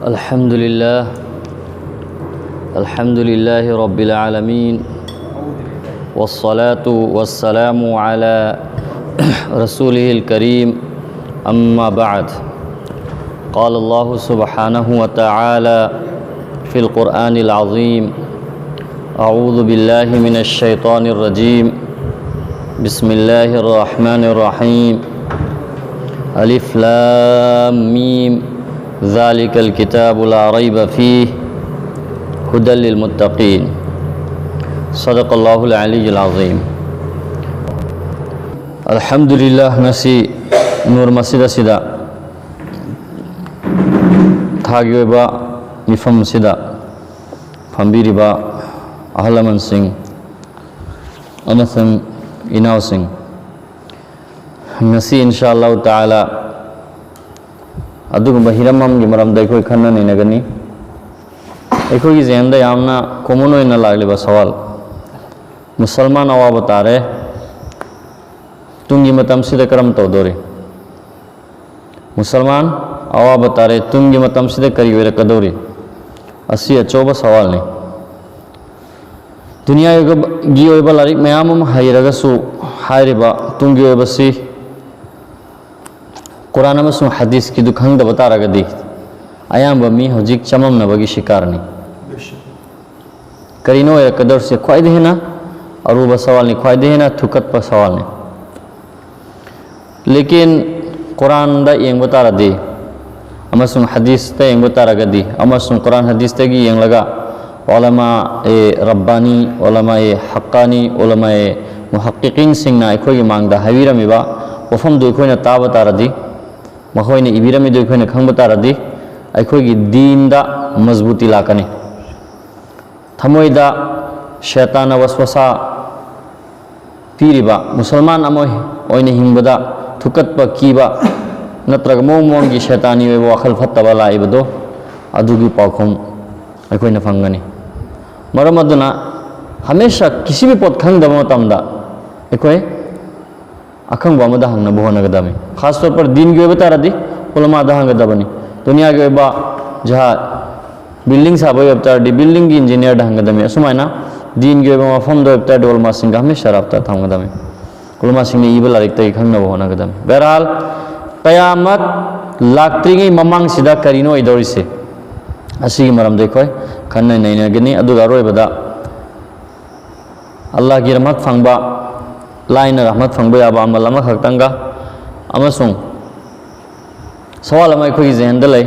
अल्हम्दुलिल्लाह अल्हम्दुलिल्लाहि रब्बिल आलमीन वस्सलातु वस्सलामु अला रसूलिहिल करीम अम्मा बाद क़ाल अल्लाहु सुब्हानहु व तआला फ़िल क़ुरआनिल अज़ीम अऊज़ु बिल्लाहि मिनश शैतानिर रजीम बिस्मिल्लाहिर रहमानिर रहीम अलिफ लाम मीम ज़ालिकल किताबु ला रैब फ़ीह हुदल लिल मुत्तक़ीन सदक़ल्लाहुल अलीयुल अज़ीम। अल्हम्दुलिल्लाह नसी नूर मस्जिद सिदा थागी ओइबा मिफम सिदा फंबिरिबा अहल लमन सिंह अमसंग इनाव सिंह नसी इंशाअल्लाह ताला अदुगुम्बा हिरममगी मरमदा अखोय खन्ना नैनगनी अखोयगी जेहनदा यामना कॉमन ओइना लागलिबा सवाल मुसलमान अवाब तारे तुंगी मतमसिदा करम तौदोरे मुसलमान अवाब तारे तुंगी मतमसिदा करी ओइरकदोरे असी अचोबा सवाल ने दुनियागी ओइबा लारिक मयाम अमा हाइरगसु हाइरिबा तुंगी ओइबसी कुरान अमसुंग हदीस की दुखंगदब तारगदी अयाम्ब मी हजिक चममनबगी शिकारनी करीनो ओइरकदोर से ख्वाइदे हेना अरूबा सवाल ने ख्वाइदे हेना थुकतपा सवाल ने लेकिन कुरान दा येंग तारदी अमसुंग हदीस ता येंग तारगदी अमसुंग कुरान हदीस तगी येंग लगा उलमा ए रब्बानी उलमा ए हक्कानी उलमा ए मुहक्किकीन सिंगना अखोयगी मांगदा हाइबिरमिबा वफमदु अखोयना ताबा तारदी मखोयना इबिरमिदु अखोयना खंगबा तारदी अखोयगी दीनदा मजबूती लाकनी थमोयदा शैतान वसवसा पीरिबा मुसलमान अमोय ओयना हिंगबदा थुकतपा कीबा नत्रग मोंगी शैतानी ओइबा वखल फत्तबा लाइबदो अदुगी पाखोम अखोयना फंगनी मरम अदुना हमेशा किसी भी पोत खंगदबा मतमदा अखोय अखंगबा अमदा हंगनबा होनगदमी खास तौर पर दीन की ओइबा तारदी उलमादा हंगदबनी दुनिया की ओइबा जहाँ बिल्डिंग साबो ओइबतारदी बिल्डिंग की इंजीनियर हंगदमी असुमायना दीन की ओइबा मफमदो ओइबतारदी उलमा सिंगा हमेशा राब्ता थमगदमी उलमा सिंगने इबा लारिकतगी खंगनबा होनगदमी। बहरहाल क़यामत लाक्त्रिङै ममांगसिदा करिनो ओइदौरिसे असिगी मरमदे अखोय खन्ना नैनगनी अदुगा अरोइबदा अल्लाह की रहमत फंगबा लाइन रहमत फंगबा याबा अमल अमा खक्तंगा अमसुंग सवाल अमा अखोयगी जेहनदा लै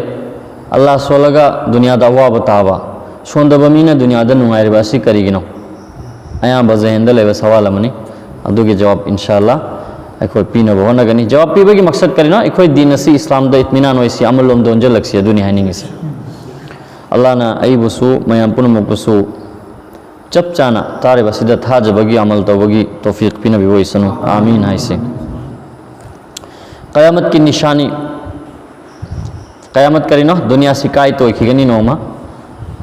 अल्लाह सोलगा दुनियादा अवाबा ताबा सोंदबा मीना दुनियादा नुंगाइरिबा असि करिगिनो अयाबा जेहनदा लैबा सवाल अमनी अदुगी जवाब इंशाअल्लाह अखोय पीनबा होनगनी। जवाब पीबगी मकसद करिनो अखोय दीन असि इस्लामदा इत्मिनान ओइसि अमल लोम दोंजलक्सि अदुनि हाइनिंगिसि अल्लाह ना अइबुसु मयाम पुनमुकबुसु चप चाना तारेबा सिदा थाजबगी अमल तौबगी तौफीक पीनबी ओइसनु आमीन हाइसे। क़यामत की निशानी क़यामत करिनो दुनिया से कायत ओइखिगनी नोमा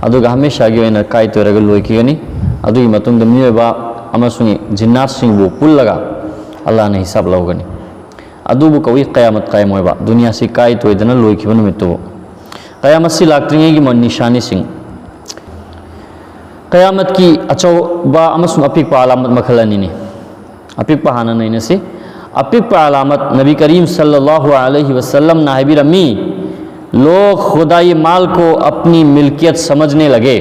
अदुगा हमेशागी ओइना कायत ओइरगा लोइखिगनी अदुगी मतुंगदा मियोबा अमसुंग जिन्नात सिंगबु पुल्लगा अल्लाह ने हिसाब लौगनी अदुबु कवि क़यामत कायम ओइबा दुनिया से कायत ओइदना लोइखिबा नुमित्तुबु क़यामत से लाक्त्रिङैगी निशानी सिंग क़यामत की अचौबा अमसुंग अपिकपा अलामत मखल अनिनि अपिकपा हाना नैनसि अपिकपा अलामत नबी करीम सल्लल्लाहु अलैहि वसल्लम ना हाइबिरमी लोग खुदाई माल को अपनी मिल्कियत समझने लगे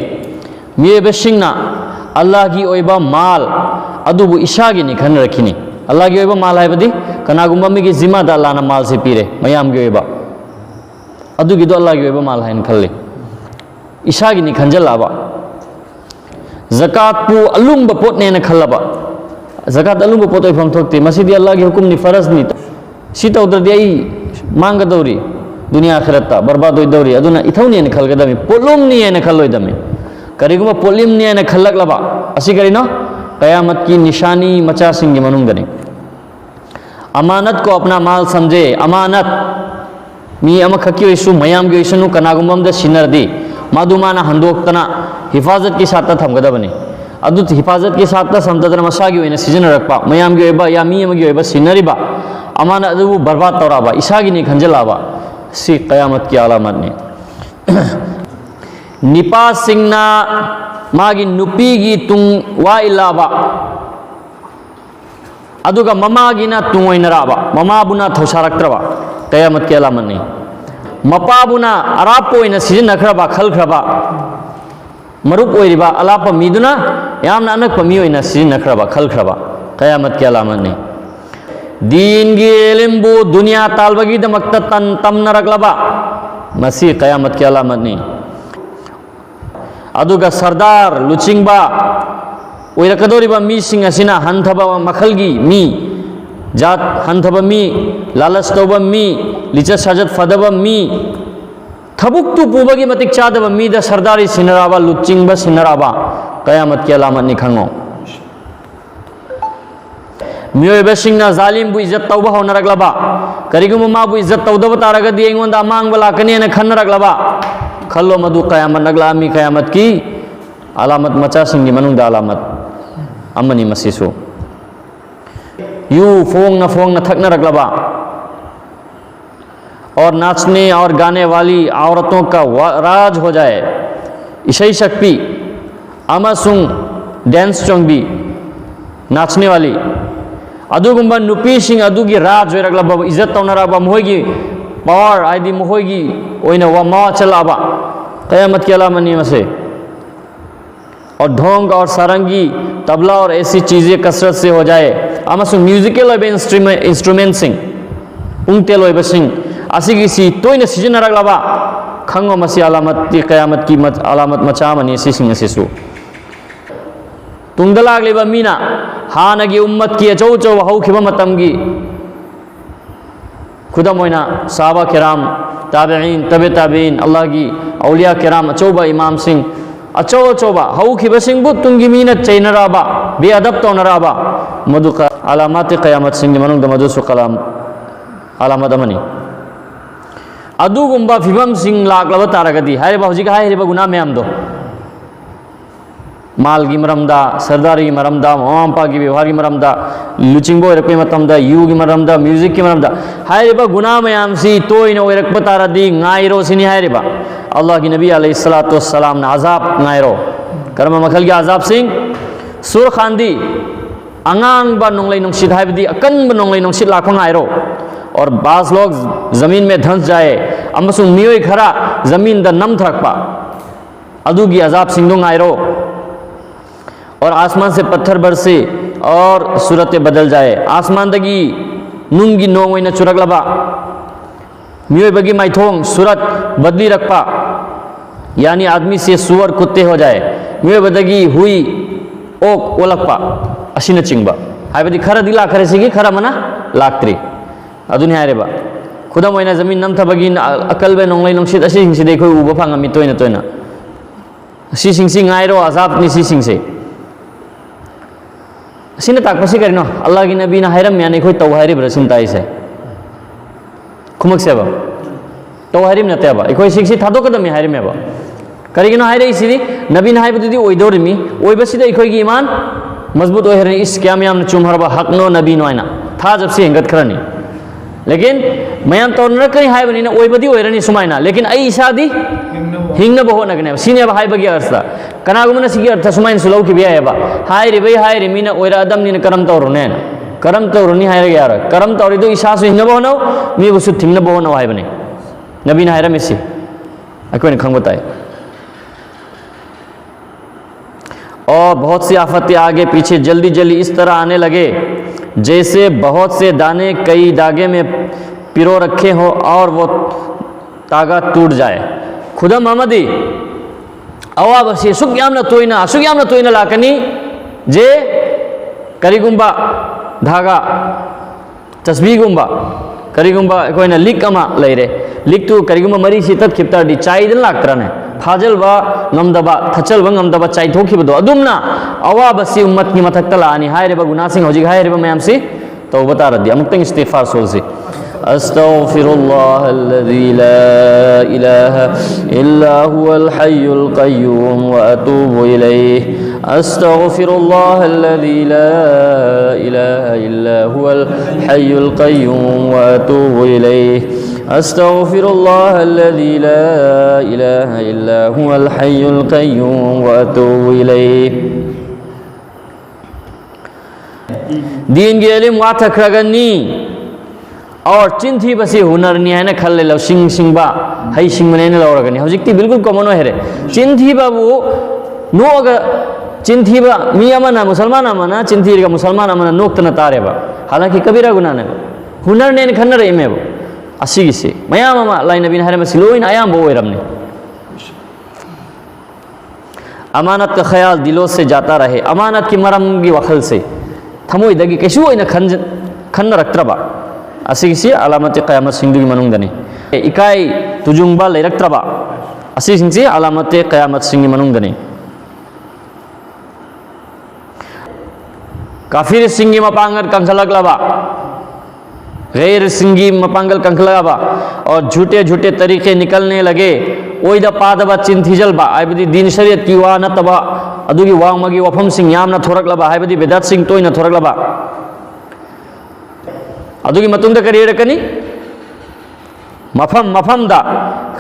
ये बेशिंगना अल्लाह की ओइबा माल अदुबु इशागी निखन रखिनी अल्लाह की ओइबा माल हाइबदी कनागुम्बा मिगी जिम्मादा अल्लाह ना माल से पीरे मयाम की ओइबा अदुगी दो अल्लाह की ओइबा माल हाइन खल्ले इशागी निखंजलाबा ज़कात पु अलुंबा पोतने न खल्लाबा ज़कात अलुंबा पोत ओइफम थोक्ते मसीदी अल्लाह की हुकुम नि फरज नि सीता उदरदी आई मांगदौरी दुनिया आखिरत बर्बाद होइदौरी अदुना इथौनी न खलगदमी पोलुमनी न खल्लोइदमी करिगुमा पोलिमनी न खल्लकलबा असि करिनो क़यामत की निशानी मचा सिंगी मनुंगदनी अमानत को अपना माल समझे अमानत मी अमा खकी ओइसु मयाम की ओइसनु कनागुममदा सिनरदी मादुमाना हंदोक्तना हिफाजत की साथ थमगदबनी अदु हिफाजत की साथ समझदना मसागी ओइना सिजनरकपा मयाम की ओइबा या मी अमगी ओइबा सिनरिबा अमानत अदु बर्बाद तौराबा इसागी नि खंजलाबा सी क़यामत की अलामत ने निपासिंगना मागी नुपीगी तुंग वा इलाबा अदुगा ममागिना तुंग ओइनराबा ममाबुना थौसारक्त्रबा कयामत के अलामत नहीं मपाबुना अराप ओइना सिजनखरबा खलखरबा मरुप ओइरिबा अलाप मीदुना यामना अनक मी ओइना सिजनखरबा खलखरबा कयामत के अलामत नहीं दीन गी एलिम्बु दुनिया तालबगी दमक्ता तन तमनरगलबा मसी कयामत के अलामत नहीं अदुगा सरदार लुचिंगबा ओइरकदोरिबा मीसिंग असिना हंथबा मखलगी मी जात हंथबा मी लालच तौबा मी लिचत साजत फदबा मी थबुक्तु पुबगी मतिक चादबा मी द सरदारी सिनराबा लुचिंगबा सिनराबा कयामत के अलामत नि खंगो मियोबसिंगना जालिम बु इज्जत तौबा होनरगलबा करिगुम मा बु इज्जत तौदबा तारगदी एंगोंदा अमांगबा लाकनी ने खनरगलबा खल्लो मधु कयामत नगलामी कयामत की अलामत मचा सिंगी मनुंग अलामत अमनी मसीसु यू फोंग न थकना रगलबा और नाचने और गाने वाली औरतों का राज हो जाए ईशई शक्ति अमसुंग डांस चोंगबी नाचने वाली अदुगुंबा नुपी सिंह अदुगी राज हो रगलबा इज्जत तौनराबा मोहगी पावर आदि मोहगी ओइना वा मा चलाबा कयामत के अलामनी मसे और ढोंग और सारंगी तबला और ऐसी चीज़ें कसरत से हो जाए अमसु म्यूजिकल इंस्ट्रूमेंट सिंह पुंगतेल सिंह असिगिसी तोयना सिजनरगलबा खंगो मसी अलामत कयामत की अलामत मचा मनी सिंह सिसु तुंगदलागलिबा मीना हानगी उम्मत की अचौ चौ हौखिबा मतमगी खुदम ओइना साहबा किराम ताबईन तबे ताबईन अल्लाह की औलिया किराम अचौबा इमाम सिंह अचौ अचौबा हौखिबा सिंहबु तुंगी मीना चैनराबा बेअदब तौनराबा मधु का अलामत कयामत सिंह मनुंग मधुसु कलाम अलामत अमनी अदुगुंबा फिबम सिंह लाक्लबा तारगदी हायरिबा हौजिक हायरिबा गुना मयामदो माल की मरमदा सरदारी की मरमदा ममापा की व्यवहार की मरमदा लुचिंगबो ओइरकपे मतमदा यू की मरमदा म्यूजिक की मरमदा हायरिबा गुना मयाम सी तोइना ओइरकपा तारदी गायरो सिनी हायरिबा अल्लाह की नबी अलैहिस्सलातु वस्सलाम ना अजाब गायरो कर्म मखल की अजाब सिंह सुर खांदी अंगांगबा नोंगलै नोंसित हायबदी अकनबा नोंगलै नोंसित लाखों गायरो और बास लोग जमीन में धंस जाए अमसुंग मियोय खरा जमीन द नम थरकपा अदुगी अजाब सिंह गायरो और आसमान से पत्थर बरसे और सूरतें बदल जाए आसमान दगी नुंगी नोंग ओइना चुरगलबा मियोय बगी माइथोंग सूरत बदली रखपा यानी आदमी से सुअर कुत्ते हो जाए मियोय बदगी हुई ओक ओलकपा असिना चिंगबा हायबदी खरा दिला खरे सिगी खरा मना लाक्त्री अदुनि हायरेबा खुदम ओइना जमीन नमथबगी अकलबे नोंगलै नोंसित असी सिंगसे देखोय उबा फांगमी तोइना तोइना असी सिंगसी गायरो अजाब नि सी सिंगसे सिन ताकपसी करिनो अल्लाह की नबी ना हैरम यानी कोई तौहारी ब्रसिन ताइसे खुमक सेबा तौहारी न तेबा इकोई सिक्सी थादो कदम हैरम एबा करिगिनो हैरे इसिदी नबी ना हैबदि ओइदोरमी ओइबसिदा इकोई की ईमान मजबूत ओहरनी इस क्याम याम चुमहरबा हक नो नबी नो आइना था जब से हिंगत खरनी लेकिन मयाम तौर कई हायबनी ना ओइबदि ओहरनी सुमाइना लेकिन आई इसादी हिंगना बहो नगने सिने हाय बगी अर्थ कनागुमना सिगी अर्थ सुमाइन सुलौ की बियायबा हाय रे बई हाय रे मीना ओइरा अदम नि करम तौरुने करम तौरुनी हाय रे यार करम तौरिदो ईसा सु हिंगना बहो नौ मी बुसु थिंगना बहो नौ हाय बने नबी ना हायरा मिसी अकोइन खंग बताए और बहुत सी आफतें आगे पीछे जल्दी जल्दी इस तरह आने लगे जैसे बहुत से दाने कई धागे में पिरो रखे हो और वो तागा टूट जाए खुदा मोहम्मदी अवाबसी सुग्यामना तोइना लाकनी जे करिगुंबा धागा तस्बीगुंबा करिगुंबा कोइना लिक अमा लैरे लिक तु करिगुंबा मरी सी तत खिप्ताडी चाइदन लाक्त्रने फाजलबा ngамदबा थचलबा ngамदबा चाइथोखिबदो अदुमना अवाबसी उम्मत की मथक्ता लानी हायरेबा गुनासिंग हौजिक हायरेबा मयामसी तौबा तारदी अमुक्तंग इस्तिगफार सोलसी अस्तगफिरुल्लाहल्लज़ी ला इलाहा इल्ला हुवल हय्युल क़य्यूम व अतूबु इलैहि अस्तगफिरुल्लाहल्लज़ी ला इलाहा इल्ला हुवल हय्युल क़य्यूम व अतूबु इलैहि अस्तगफिरुल्लाह अल्लज़ी ला इलाहा इल्ला हुवल हय्युल क़य्यूम व अतूबु इलैहि। दीन की इल्म वाथ खरगनी और चिंथी बसी हुनर नि है ना खल्ले लो सिंग सिंगबा हई सिंग मने ने लौरगनी हजिकती बिल्कुल कॉमन हो हेरे चिंथी बाबू नोग चिंथी बा मियाँ मना मुसलमान मना चिंथी का मुसलमान मना नोक तना तारे बा हालांकि कबीरा गुना ने हुनर ने खन्नर इमे बो असी से मया मामा लाई नबी हरे में सिलोइन आयाम बो रमने अमानत का ख्याल दिलों से जाता रहे अमानत की मरम की वखल से थमोई दगी कैसु इन खन्न रक्त्रबा असी से अलामत क़यामत सिंधु की मनुंग दने इकाई तुजुंगबा ले रक्त्रबा असी से अलामत क़यामत सिंह की मनुंग दने काफिर सिंगी मपांगल कंखलक लबा गैर सिंगी मपांगल कंखलबा और झूठे झूठे तरीके निकलने लगे ओइदा पादबा चिंथिजल बा आइबदी दीन शरीयत की वा नतबा अदुगी वांगमगी वफम सिंह यामना थोरकलबा आइबदी बेदात सिंह तोइना थोरकलबा अदुगी मतुंग दा करियरकनी मफम मफम दा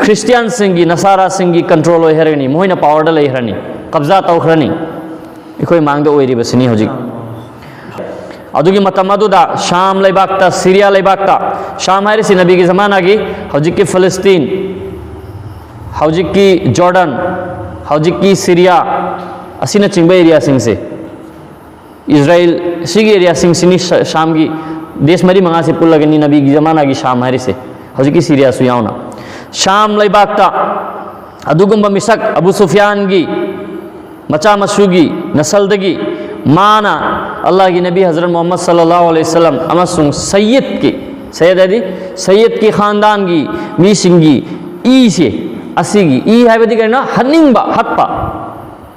क्रिश्चियन सिंगी नसारा सिंगी कंट्रोल ओइहरगनी मोइना पावर दा लेहरनी कब्जा तौखरनी इखोय मांगदा ओइरिबसनी होजिक अदुगी मतमदुदा शाम लेबाक्ता सीरिया लेबाक्ता शाम है सी नबी की ज़माना की हौजिक की फ़लस्तीन हौजिक की जॉर्डन हौजिक की सीरिया असीना चिंबा एरिया सिंह से इज़राइल सिगी एरिया सिंह सिनी शाम की देश मरी मंगा से पुल लगनी नबी की ज़माना की शाम है से हौजिक की सीरिया सुयावना शाम लेबाक्ता अदुगुम्बा मिसक अबू सुफियान की मचा मसूगी नस्लदगी माना अल्लाह की नबी हज़रत मोहम्मद सल्लल्लाहु अलैहि वसल्लम अमसुंग सैयद की सैयद है दी सैयद की ख़ानदान की मी सिंगी ई से असीगी ई है बदी करना हनिंगबा हत्पा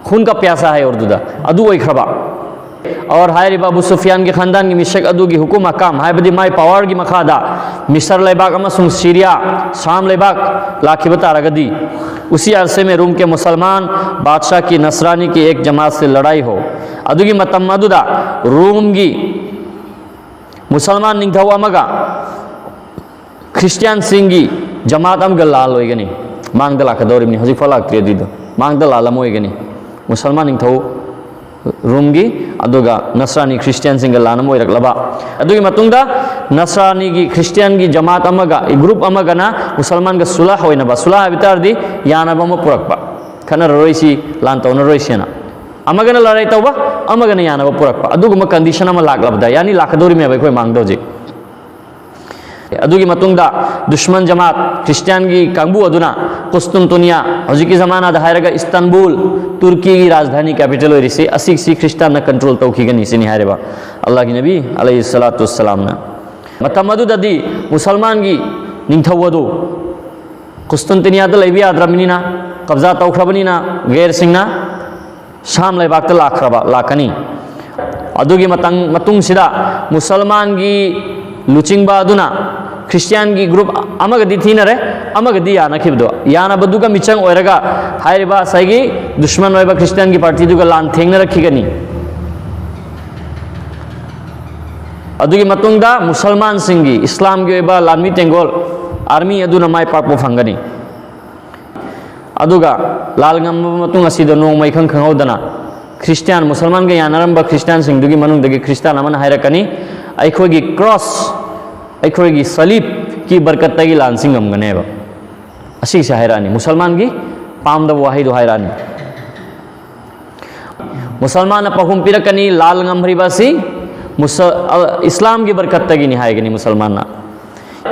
खून का प्यासा है उर्दू दा अदू वही खबा और हाय अबू सुफियान के ख़ानदान की मिशक अदू की हुकुम काम हाय बदी माई पावर की मखादा मिस्र लेबाक अमसुंग सीरिया शाम लेबाक लाखिबता रगदी उसी अरसे में रूम के मुसलमान बादशाह की नसरानी की एक जमात से लड़ाई हो अदुगी मतमदुदा रूम की मुसलमान निंगथौ अमगा क्रिश्चियन सिंगी जमात अमगा लाल होइगनी मांगदा लाखदौरिमनी हजि फलाक त्रियदिदो मांगदा लालम होइगनी मुसलमान निंगथौ रूम की अदुगा नसरानी क्रिश्चियन सिंगा लानम होइरकलबा अदुगी मतुंगदा नसरानी की क्रिश्चियन की जमात अमगा ए ग्रुप अमगना मुसलमान का सुलह होइनबा सुलह बितारदी यानबम पुरकपा खनर रोइसी लान तौन रोइसिना अमगना लड़ाई तौबा अमगना यानबा पुरकपा अदुगुम कंडीशन अमा लाकलबदा यानी लाखदौरी में अखोय मांगदोजे अदुगी मतुंगदा दुश्मन जमात क्रिश्चियन की कांगबू अदुना कुस्तुनतुनिया हजिकी ज़माना हायरगा इस्तांबुल तुर्की की राजधानी कैपिटल होइरिसे असी सी क्रिश्चियन न कंट्रोल तौखीगनी सिनी हायरेबा अल्लाह की नबी अलैहिस्सलातु वस्सलाम ना मतमदुददी मुसलमान की निंगथौवदो कुस्तुनतुनियादा लैबी आद्रमनिना कब्जा तौखरबनिना गैर सिंगना शाम लेबाक्ता लाकनी अदुगी मतुंग सिदा मुसलमान की लुचिंगबा अदुना क्रिश्चियन की ग्रुप अमगदी थीनरे अमगदी यानखिबदो यानबदुगा मिचंग ओइरगा हायरिबा साइगी दुश्मन ओइबा क्रिश्चियन की पार्टी दुगा लान थेंगना रखिगनी अदुगी मतुंगदा मुसलमान सिंगी इस्लाम की ओइबा लानमी तेंगोल आर्मी अदुना माय पाकपो फंगनी अदुगा लालगम मतुंग असिदा नोंमै खंखंगौदना क्रिश्चियन मुसलमान के यानरंबा क्रिश्चियन सिंगदुगी मनुंगदगी क्रिश्चियन अमन हायरकनी अखोगी क्रॉस अखोगी सलीब की बरकतगी लानसिंग अमगनेबा असी से हैरानी मुसलमान की पामदब वाहिद हैरानी मुसलमान पहुम पिरकनी लाल गमरिबासी इस्लाम की बरकतगी निहायगनी मुसलमान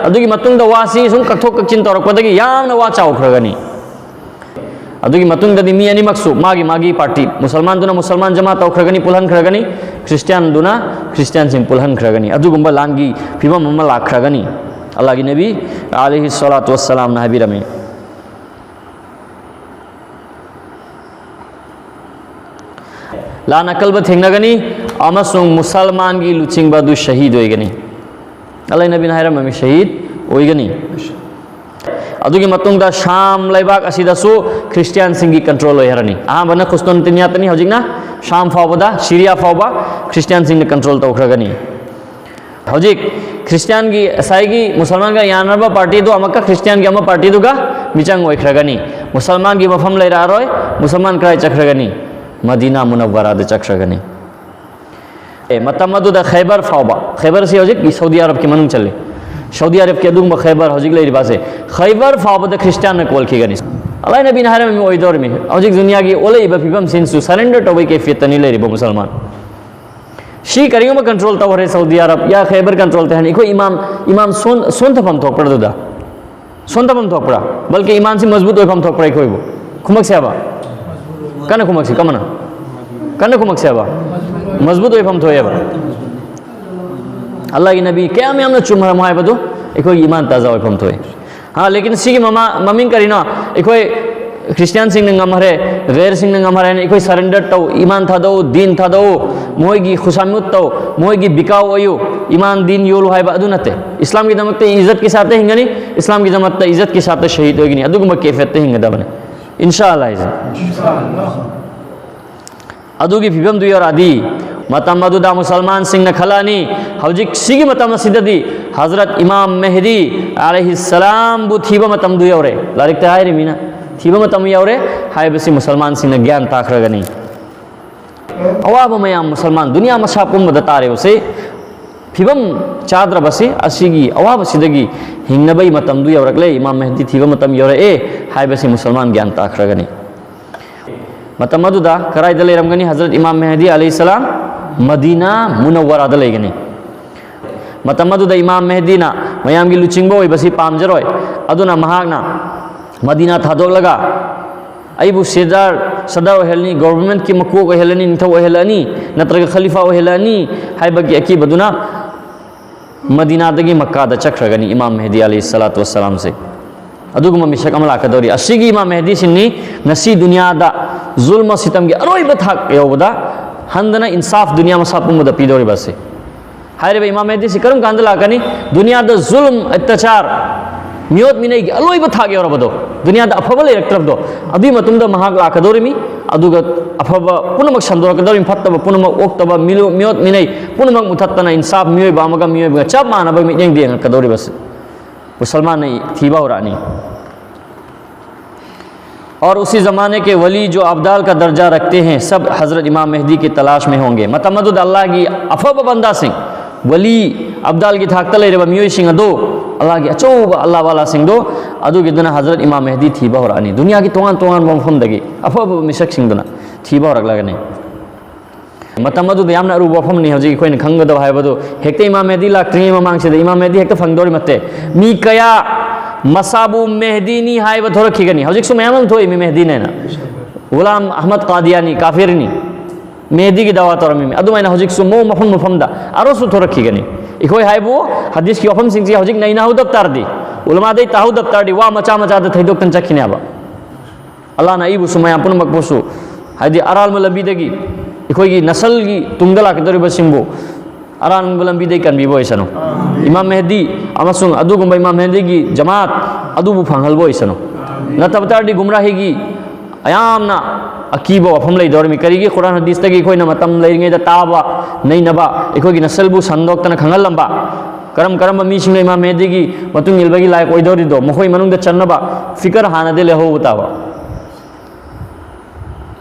अदुगी मतुंगदा वासी सुम कथोक कचिन तौरपदगी यामना वा चाउखरगनी अदुगी मतुंगददी मी अनिमक्सु मागी मागी पार्टी मुसलमान दुना मुसलमान जमा तौखरगनी पुलहन खरगनी क्रिश्चियन दुना क्रिश्चियन सिंह पुलहन खरगनी अदुगुंबा लांगी फिबम अमा लाखरगनी अल्लाह की नबी अलैहिस्सलातु वस्सलाम ना हबीरमे लान अकलब थेंगनगनी अमसुंग मुसलमान की लुचिंगबा दु शहीद होइगनी अल्लाह नबी ना हैरम शहीद होइगनी अदुगी मतुंगदा शाम लेबाक असिदासु क्रिश्चियन सिंगी कंट्रोल होइहरनी अहाबना कुस्तुनतुनियातनी हजिगना शाम फावबदा सीरिया फावबा क्रिश्चियन सिंग कंट्रोल तौखरगनी हजिक ख्रिस्टियन की साइगी मुसलमान का यानरबा पार्टी तो अमका ख्रिस्टियन की अमा पार्टी तो का मिचंग ओइख्रगनी मुसलमान की मफम लेरारोय मुसलमान क्राय चक्रगनी मदीना मुनव्वरा दे चक्रगनी मतम अदुदा खैबर फावबा खैबर से हजिक सऊदी अरब की मनुंग चले सऊदी अरब के अदुंग खैबर हजिक ले रिबासे खैबर फावबा ख्रिस्टियन ने कोल खीगनी अल्लाह नबी नहर में ओइदोर में हजिक दुनिया की ओले बफिबम सिंसु सरेंडर टोबे के फियत नहीं ले रिबो मुसलमान शी करियो में कंट्रोल तो रहे सऊदी अरब या खैबर कंट्रोल ते हनी को इमाम सोन थपम थोक पड़ दुदा सोन थपम थोक पड़ा बल्कि ईमान से मजबूत होइफम थोक पड़ा कोई वो खुमक से आबा कने खुमक से कमना कने खुमक से आबा मजबूत होइफम थोएबा अल्लाह की नबी क्या में हमने चुमरा माय बदो एको ईमान ताजा होइफम थोए हाँ लेकिन सी की ममिंग करीना एको ख्रिस्टियन सिंह ने गमरे गैर सिंह ने गमरे एको सरेंडर तो ईमान था दो दीन था दो मोहगी खुशामुत तो मोहगी बिकाओ ओयो ईमान दीन योलो है बा अदुनते इस्लाम की दमकते इज्जत के साथ हिंगनी इस्लाम की दमकते इज्जत के साथ शहीद होगी नहीं अदुग मक्के फेते हिंगदा बने इंशाअल्लाह अदुगी फिबम दुई और आदि मतम अदुदा मुसलमान सिंह ने खलानी हौजिक सिगी मतम सिददी हजरत इमाम मेहदी अलैहिस्सलाम बु थीबा मतम दुई औरे लारिक ते हाय रे मीना थीबा मतम यौरे हाय बसी मुसलमान सिंह ने ज्ञान ताखरगनी अवाब मयाम मुसलमान दुनिया मसा पुंबद तारे उसे फिबम चाद्र बसे असिगी अवाब सिदगी हिंगनबई मतम दु यौरकले इमाम मेहदी थीबा मतम यौरे ए हाय बसी मुसलमान ज्ञान ताखरगनी मतम अदुदा कराय दले रमगनी हजरत इमाम मेहदी अलैहिस्सलाम मदीना मुनव्वरा द लेगनी मतम अदुदा इमाम मेहदी ना मयाम की लुचिंगबो बसी पामजरोय अदुना महागना मदीना थादोक लगा अबू सदर ओहलनी गवर्नमेंट की मकोक ओहलनी निथौ ओहलनी नत्रग खलीफा ओहलनी हाइबगी अकीबदुना मदीना दगी मक्का द चक्रगनी इमाम मेहदी अलैहिस्सलातु वस्सलाम से अदुगुम मिशक अमला कदौरी असिगी इमाम मेहदी सिन्नी नसी दुनिया दा जुल्म सितम की अरोई बथाक योबदा हंदना इंसाफ दुनिया में सापुमुद पीदौरी बसे हाय रे इमाम मेहदी सिकरम कांदला कनी दुनिया दा जुल्म अत्याचार मियोत मिने अलोई बथाक योरबदो दुनिया दा अफबल इलेक्ट्रब दो अदुई मतुंदा महाग लाकदौरी मी अदुगा अफब पुनमक संदोरकदौरी फत्तब पुनमक ओक्तब मियोत मिने पुनमक मुथत्तना इंसाफ मियोय बामगा मियोय चप मानब मियेंग देंग कदौरी बस मुसलमान ने थीबा होरानी और उसी ज़माने के वली जो अब्दाल का दर्जा रखते हैं सब हज़रत इमाम मेहदी की तलाश में होंगे मतमदुद अल्लाह की अफब बंदा सिंह वली अब्दाल की थाकतले रे मियोय सिंह दो अल्लाह की अचौब अल्लाह वाला सिंह दो अदु गिदना हज़रत इमाम मेहदी थीबा होरानी दुनिया की तोंगान तोंगान मफम दगी अफब मिशक सिंह दुना थीबा होरक लगने मतमदुद यामना अरु वफम नि हजी कोइन खंगदब हायबदो हेक्ते इमाम मेहदी लाक्ट्री ममांग से इमाम मेहदी हेक्ते फंगदोरी मते मी कया मसाबु मेहदी नी हायब थोरखिगनी हजिक सु मयामम थोई मी मेहदी ने ना गुलाम अहमद कादियानी काफिरनी मेहदी की दवा तोरमी में अदुमाइना हजिक सु मो मफम मफमदा आरो सु थोरखिगनी इखोय हायबो हदीस की वफम सिंह हजिक नैना हु दफ्तर दी उलमा दे ताहु दफ्तर दी वा मचा मचा द थैदोक तन चखिनाबा अल्लाह ना इबु सुमया पुन मकबुसु हायदी अराल मलबी देगी इखोय की नस्ल की तुंगला के दरिब सिंबो अरान बुलंबी दे कन बिबो इसनो इमाम मेहदी अमसुंग अदुगुंबा इमाम मेहदी की जमात अदुबु फंगलबो इसनो नतबतार दी गुमराही की अयामना अकीबो वफम लई दौर में करीगी कुरान हदीस तगी कोई न मतम लेंगे द ताबा नहीं नबा इखोय की नस्लबु संदोक्तन खंगलंबा करम करम मीसिंग इमाम मेहदी की मतुंग इलबगी लायक ओय दौरी दो मखोय मनुंग द चन्नबा फिकर हाना दे ले हो बतावा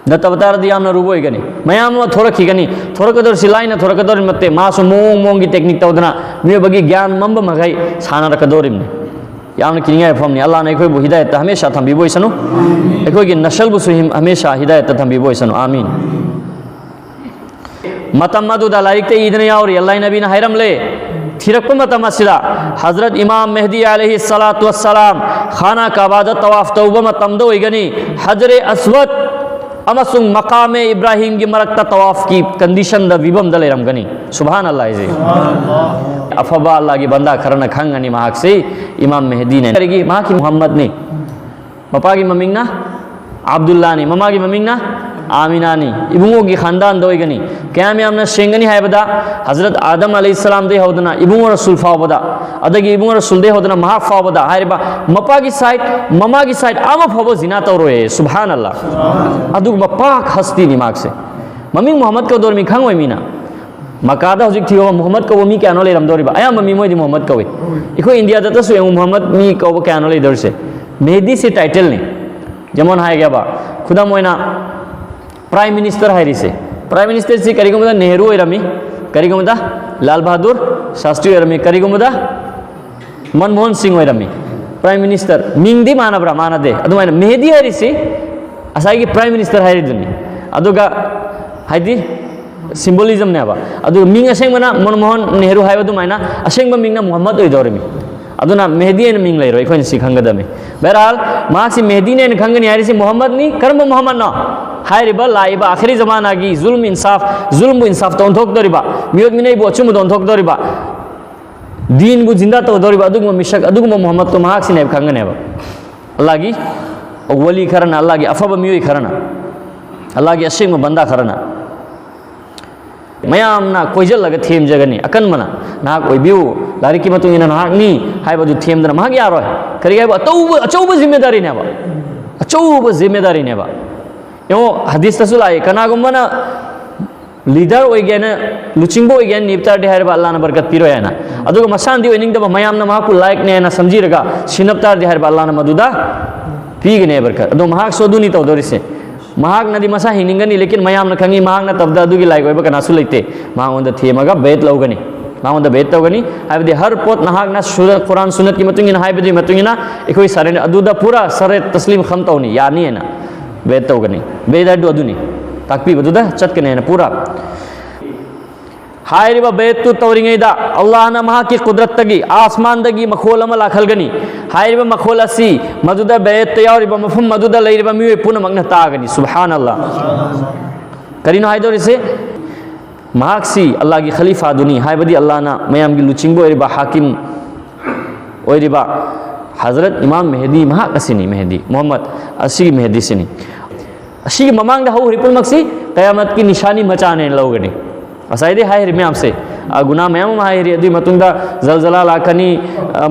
नतबतार दियाम न रूबो गनी मयाम थोरखिगनी थोरकदर सिलाई न थोरकदर मते मासु मोंग मोंगी टेक्निक तौदना मे बगी ज्ञान मंब मगई साना रकदोरिम ने याम किनिया फमनी अल्लाह ने कोई हिदायत हमेशा थंबीबो इसनु एकोय की नस्ल बु सुहिम हमेशा हिदायत थंबीबो इसनु आमीन मतम मदुदा लाइकते ईदने यावरी अल्लाह नबी ने हैरम ले थिरकप मतम असिदा हजरत इमाम मेहदी अलैहिस्सलातु वस्सलाम खाना काबा द तवाफ तौबा मतम दो इगनी हजर अस्वद अमसुंग मकाम इब्राहिम की मरकता तवाफ की कंडीशन द विबम दले रमगनी सुभान अल्लाह जी अफबा अल्लाह की बंदा करना खंगनी महाक से इमाम मेहदी ने करेगी मां की मोहम्मद ने पापा की मम्मी ना अब्दुल्ला ने ममा की मम्मी ना आमिना ने इबुंगो की खानदान दोइगनी क्या में हमने शेंगनी है बदा हजरत आदम अलैहिस्सलाम दे होदना इबुंगो रसूल फाव बदा अदगी इबुंगो रसूल दे होदना महा फाव बदा हाय बा मपा की साइड ममा की साइड आम फबो जिना तौरो है सुभान अल्लाह अदु मपाक हस्ती दिमाग से मम्मी मोहम्मद को दौर में खंग मीना मकादा हजिक थियो मोहम्मद कौ मी क्या नो लेरमदोरिबा अयाम मी मोइदी मोहम्मद कौवे इखो इंडिया दतसु यंग मोहम्मद मी कौ क्या नो लेदरसे मेहदी से टाइटल ने जमन हाय गया बा खुदा मोइना प्राइम मिनिस्टर हायरिसे प्राइम मिनिस्टर से करिगुमदा नेहरू ओइरमी करिगुमदा लाल बहादुर शास्त्री ओइरमी करिगुमदा मनमोहन सिंह ओइरमी प्राइम मिनिस्टर मिंगदी मानब्रा मानदे अदुमाइना मेहदी हायरिसे असागी प्राइम मिनिस्टर हायरिदुनी अदुगा हायदि सिंबोलिज्म ने बा अदु मिंग असेंगना मनमोहन नेहरू हायबा दुमाइना असेंगबा मिंगना मोहम्मद ओइदोरमी अदुना मेहदी ने मिंग लेरो इखोन सि खंगदमे बहरहाल मासी मेहदी ने खंगनी हायरिसे मोहम्मद नी कर्म मोहम्मद न हायरिबा लाइबा आखिरी जमाना की जुल्म इंसाफ तो ओंथोकदोरिबा मियोद मिनै बो अचुम ओंथोकदोरिबा दीन बु जिंदा तो दोरिबा अदुगुम मिशक अदुगुम मोहम्मद तो महाक्सिने खंगनेबा अल्लाह की वली खरना अल्लाह की अफब मियोई खरना अल्लाह की असेंग बंदा खरना मयामना कोइजल लगा थेम जगनी अकन मना ना कोई बिउ लारी की मतुंग इना नागनी हाइबा दु थेम दना महाग यारो करी गाइबा अचौब जिम्मेदारी नेबा अचौब जिम्मेदारी नेबा यो हदीस तसुलाय कनागुमना लीडर ओइगेना लुचिंगबो ओइगेन निपतार दे हाइबा अल्लाह ना बरकत पिरो याना अदुग मसान दि ओइनिंग दबा मयामना महाकु लाइक ने ना समझिरगा सिनपतार दे हाइबा अल्लाह ना मदुदा पीगने बरकत अदु महाक सोदुनी तौदोरिसे महाग नदी मसा हिनिंगनी लेकिन मयाम न खंगी महाग न तबदा दुगी लाइक ओइबा कनासु लेते मांगोंद थेमगा बेत लौगनी मांगोंद बेत तौगनी हाइबदि हर पोत नहाग न कुरान सुन्नत की मतुंगिना हाइबदि मतुंगिना इखोई सरे अदुदा पूरा सरे तस्लीम खम तौनी यानी है ना बेत तौगनी बेदाडु अदुनी ताकपी बदुदा चटकने है ना पूरा हायरिबा बेतु तौरिंगैदा अल्लाह ना महा की कुदरत तगी आसमान दगी मखोल अमा लाखलगनी हायरिबा मखोल असि मदुदा बेत यावरिबा मफम मदुदा लैरिबा मिवे पुनमग्न तागनी सुभान अल्लाह करिनो हायदोरिसे महाक्सी अल्लाह की खलीफा दुनी हायबदी अल्लाह ना मयाम की लुचिंगबो ओरिबा हाकिम ओरिबा हजरत इमाम मेहदी महाकसिनी मेहदी मोहम्मद असी मेहदी सिनी असी ममांग दा हौरिपुल मक्सी कयामत की निशानी मचाने लौगनी असाइदे हायरि मैम से गुना मैम हायरि अदि मतुंदा जलजला लाखनी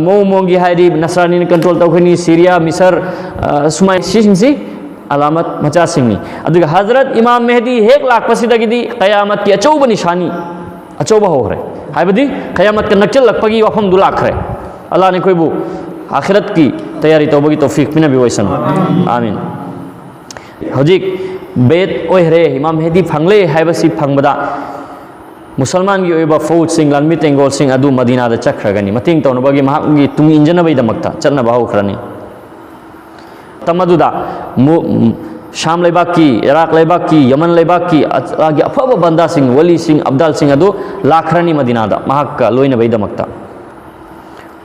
मोंगी हायरि नसरानी कंट्रोल तौखनी सीरिया मिसर सुमाय सिंसी अलामत मचा सिंगनी अदुगा हजरत इमाम मेहदी हेक लाख पसिदगिदी कयामत की अचौब निशानी अचौब होरे हायबदी कयामत का नक्चल लखपगी वफम दुलाखरे अल्लाह ने कोई बु आखिरत की तैयारी तौबगी तौफीक मिना भी वैसन आमीन हजिक बेत ओहरे इमाम मेहदी फंगले हायबसी फंगबदा मुसलमान की ओइबा फौज सिंह लानमी तेंगोल सिंह अदु मदीना दा चखरगनी मतिंग तौनबगी महागी तुंग इंजनबई दमक्ता चन्ना बाहुखरनी तमदुदा शाम लेबाक की इराक लेबाक की यमन लेबाक की आगे अफब बंदा सिंह वली सिंह अब्दाल सिंह अदु लाखरनी मदीना दा महाक लोइनबई दमक्ता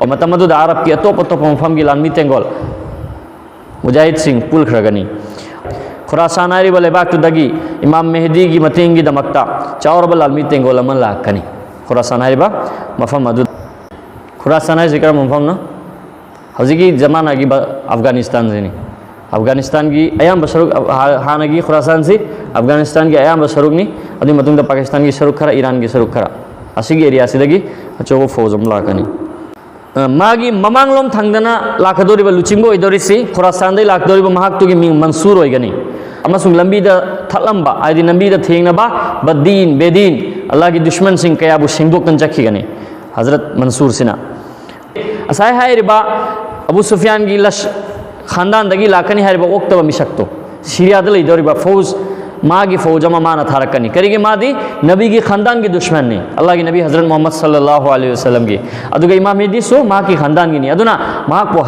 और मतमदुदा अरब की अतोप अतोप मफम की लानमी तेंगोल मुजाहिद सिंह पुलखरगनी खुरासान आरिबा लेबाक दगी इमाम मेहदी की मतेंगी दमक्ता चावरब लालमी तेंगोल अमन लाखनी खुरासान आरिबा मफम अदु खुरासान आरि जिक्र मफम न हजिकी जमाना की अफगानिस्तान से अफगानिस्तान की अयाम बसरुक हानगी खुरासान से अफगानिस्तान की अयाम बसरुकनी अदि मतुंग पाकिस्तान की सरुक खरा ईरान की सरुक खरा असिगी एरिया सिदगी अचोबो फौजम लाखनी मागी ममांगलोम थांगदना लाखदोरिबा लुचिंगबो ओइदोरिसि खुरासानदै लाखदोरिबा महाक्तुगी मिंग मंसूर ओइगनी अमसुंग लंबीदा थलंबा आदि लंबीदा थेंगनबा बदीन बेदीन अल्लाह की दुश्मन सिंह कयाबु सिंगदोकन जखिगनी हजरत मंसूर सिना असाय हायरिबा अबू सुफियान की लश खानदान दगी लाखनी हायरिबा ओक्तबा मिशक्तो सीरिया द लैदोरिबा फौज मागी फौज अमा माना थारकनी करिगे मादी नबी की खानदान की दुश्मन ने अल्लाह की नबी हजरत मोहम्मद सल्लल्लाहु अलैहि वसल्लम की अदुगा इमाम मेहदी सो मा की खानदान की अदुना मा को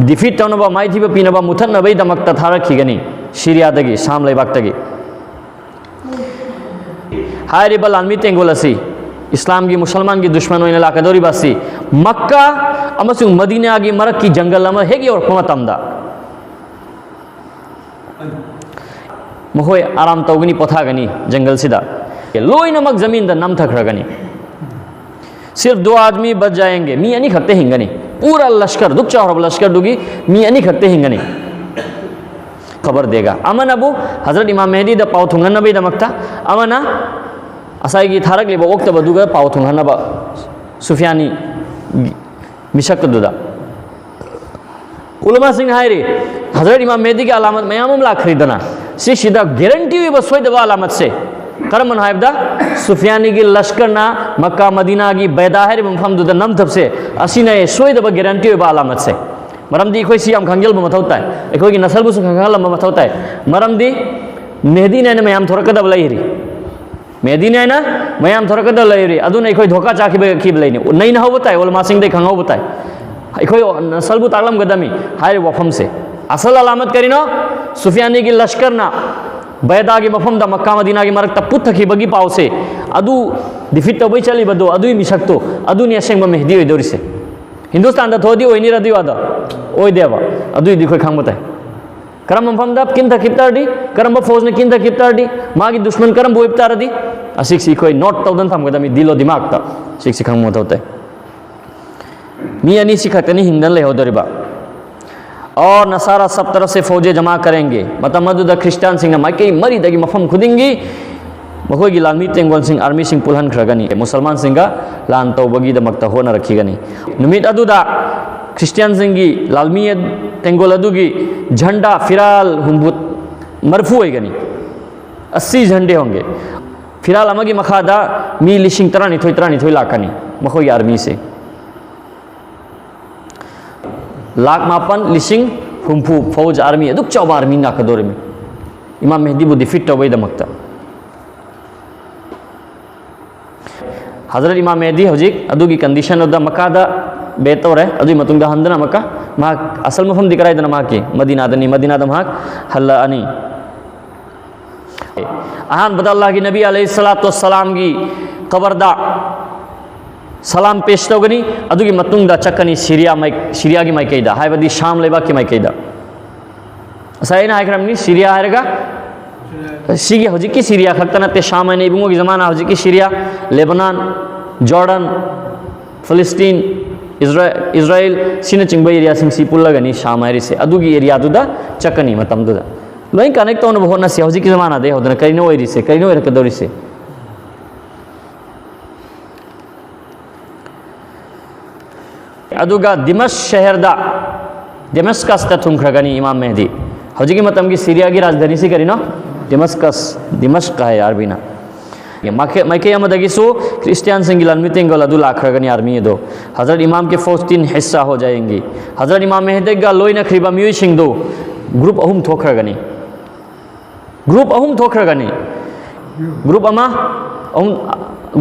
डिफीट तौनबा माइथिबा पिनबा मुथन्नबई दमक्ता थारखिगनी सीरिया दगी शाम लैबाक तगी हायरिबा लानमी तेंगोलसी इस्लाम की मुसलमान की दुश्मन होने लाकदोरिबासी मक्का अमसुंग मदीना की मरक की जंगल अम हेगी और मतमदा महोय आराम तौगनी पोथागनी जंगल सिदा लोइनमक जमीन द नम थखरगनी सिर्फ दो आदमी बच जाएंगे मी अनी खकते हिंगनी पूरा लश्कर दुख चाहर लश्कर दुगी मी अनी खकते हिंगनी खबर देगा अमन अबू हजरत इमाम Mehdi the pav Thungon Nabi दमक्ता Amna acai की थारक लेबा ओक्तब दुगा पाव थुंगनबा सुफियानी मिशक दुदा उलमा सिंह हायरे हजरत इमाम मेहदी की अलामत मयामम ला खरीदना सिदा गारंटी हुई बसोई दवा अलामत से करमन हाइबदा सुफियानी की लश्करना मक्का मदीना की बैदा है मफमदुदा नमथब से असीना सोयदब गारंटी होबा अलामत से मरमदी अखोई सी याम खंगेल मथौ ताय अखोई की नसलबुसु खंगल मथौ ताय मरमदी मेहदी ने मयाम थोरकदब लैरी मेहदी ने मयाम थोरकदब लैरी अदुना अखोई धोखा चाखिब खिब लैनी नहीं न होबताय ओलमासिंग दे खंगौ बताय अखोई नसलबु तालम गदमी हाय वफम से असल अलामत करिनो सुफियानी की लश्करना बैदा की मफम मक्का मदीना की मरक पुथखिबगी पाव से अदु डिफीट तबै चलीबदो अदुई मिसक्तो अदुनी असेंग मेहदी ओइदोरिसे हिंदुस्तान दा थोदी ओइनी रदी वादा ओइ देवा अदुई दिखोय खांगबताय करम मफम दा किन तखिबतारदी करम फौज ने किन तखिबतारदी मागी दुश्मन करम बोइबतारदी असिक सिखोय नोट तौदन थमगदमी दिलो दिमाग ता सिक सिखंग मोथौते मी अनी सिखतनी हिंदन ले होदरिबा और नसारा सब तरफ से फौजें जमा करेंगे मतमदुद क्रिश्चियन सिंह माइकई मरी दगी मफम खुदिंगी मखोगी लालमी तेंगोल सिंह आर्मी सिंह पुलहन खरगनी मुसलमान सिंह लान तौबगी दमक्ता होना रखीगनी नुमित अदुदा क्रिश्चियन सिंह की लालमी तेंगोल अदुगी झंडा फिराल हुंबुत मरफू होगनी 80 झंडे होंगे फिराल अमगी मखादा मी लिशिंग तरानिथोई लाकनी मखोगी आर्मी से लाख मापन लिशिंग हुंफू फौज आर्मी अदुक चौबा आर्मी नाकदोरमी इमाम मेहदी बु डिफीट तौबई दमक्ता हजरत इमाम मेहदी हजिक अदुगी कंडीशन अद मक्कादा बेतौरे अदुई मतुंगदा हंदना मक्का मा असल मफम दिकराइदना माकी मदीनादा माक हल्ला अनि अहान बद अल्लाह की नबी अलैहिस्सलातु वस्सलाम की कबरदा सलाम पेश तौगनी अदुगी मतुंगदा चक्कनी सीरिया की माइकैदा हाइबदी शाम लेबा की माइकैदा असैना हाइक्रमनी सीरिया हायरगा सिगी हजिकी सीरिया खक्ता नते शाम ने इबुंगो की जमाना हजिकी सीरिया लेबनान जॉर्डन फिलिस्तीन इजराइल सिन चिंगबा एरिया सिंग सी पुल्लगनी शाम हायरी से अदुगी एरिया दुदा चक्कनी मतमदुदा लोइन कनेक्ट तौन बहुना से हजिकी जमाना दे होदना करिनो ओइरी से करिनो रकदोरी से अदुगा दिमश शहरदा डेमस्कस ता थुमखरगनी इमाम मेहदी हजिकी मतम की सीरिया की राजधानी से करिनो दिमश्क है अरबी ना माइके अमदगिसो क्रिश्चियन सिंगिलन मीटिंग गल अदु लाखरगनी आर्मी दो हजरत इमाम के फौज 3 हिस्सा हो जाएंगी हजरत इमाम मेहदी गा लोइना खरिबा मियुई सिंगदो ग्रुप अहुम थोखरगनी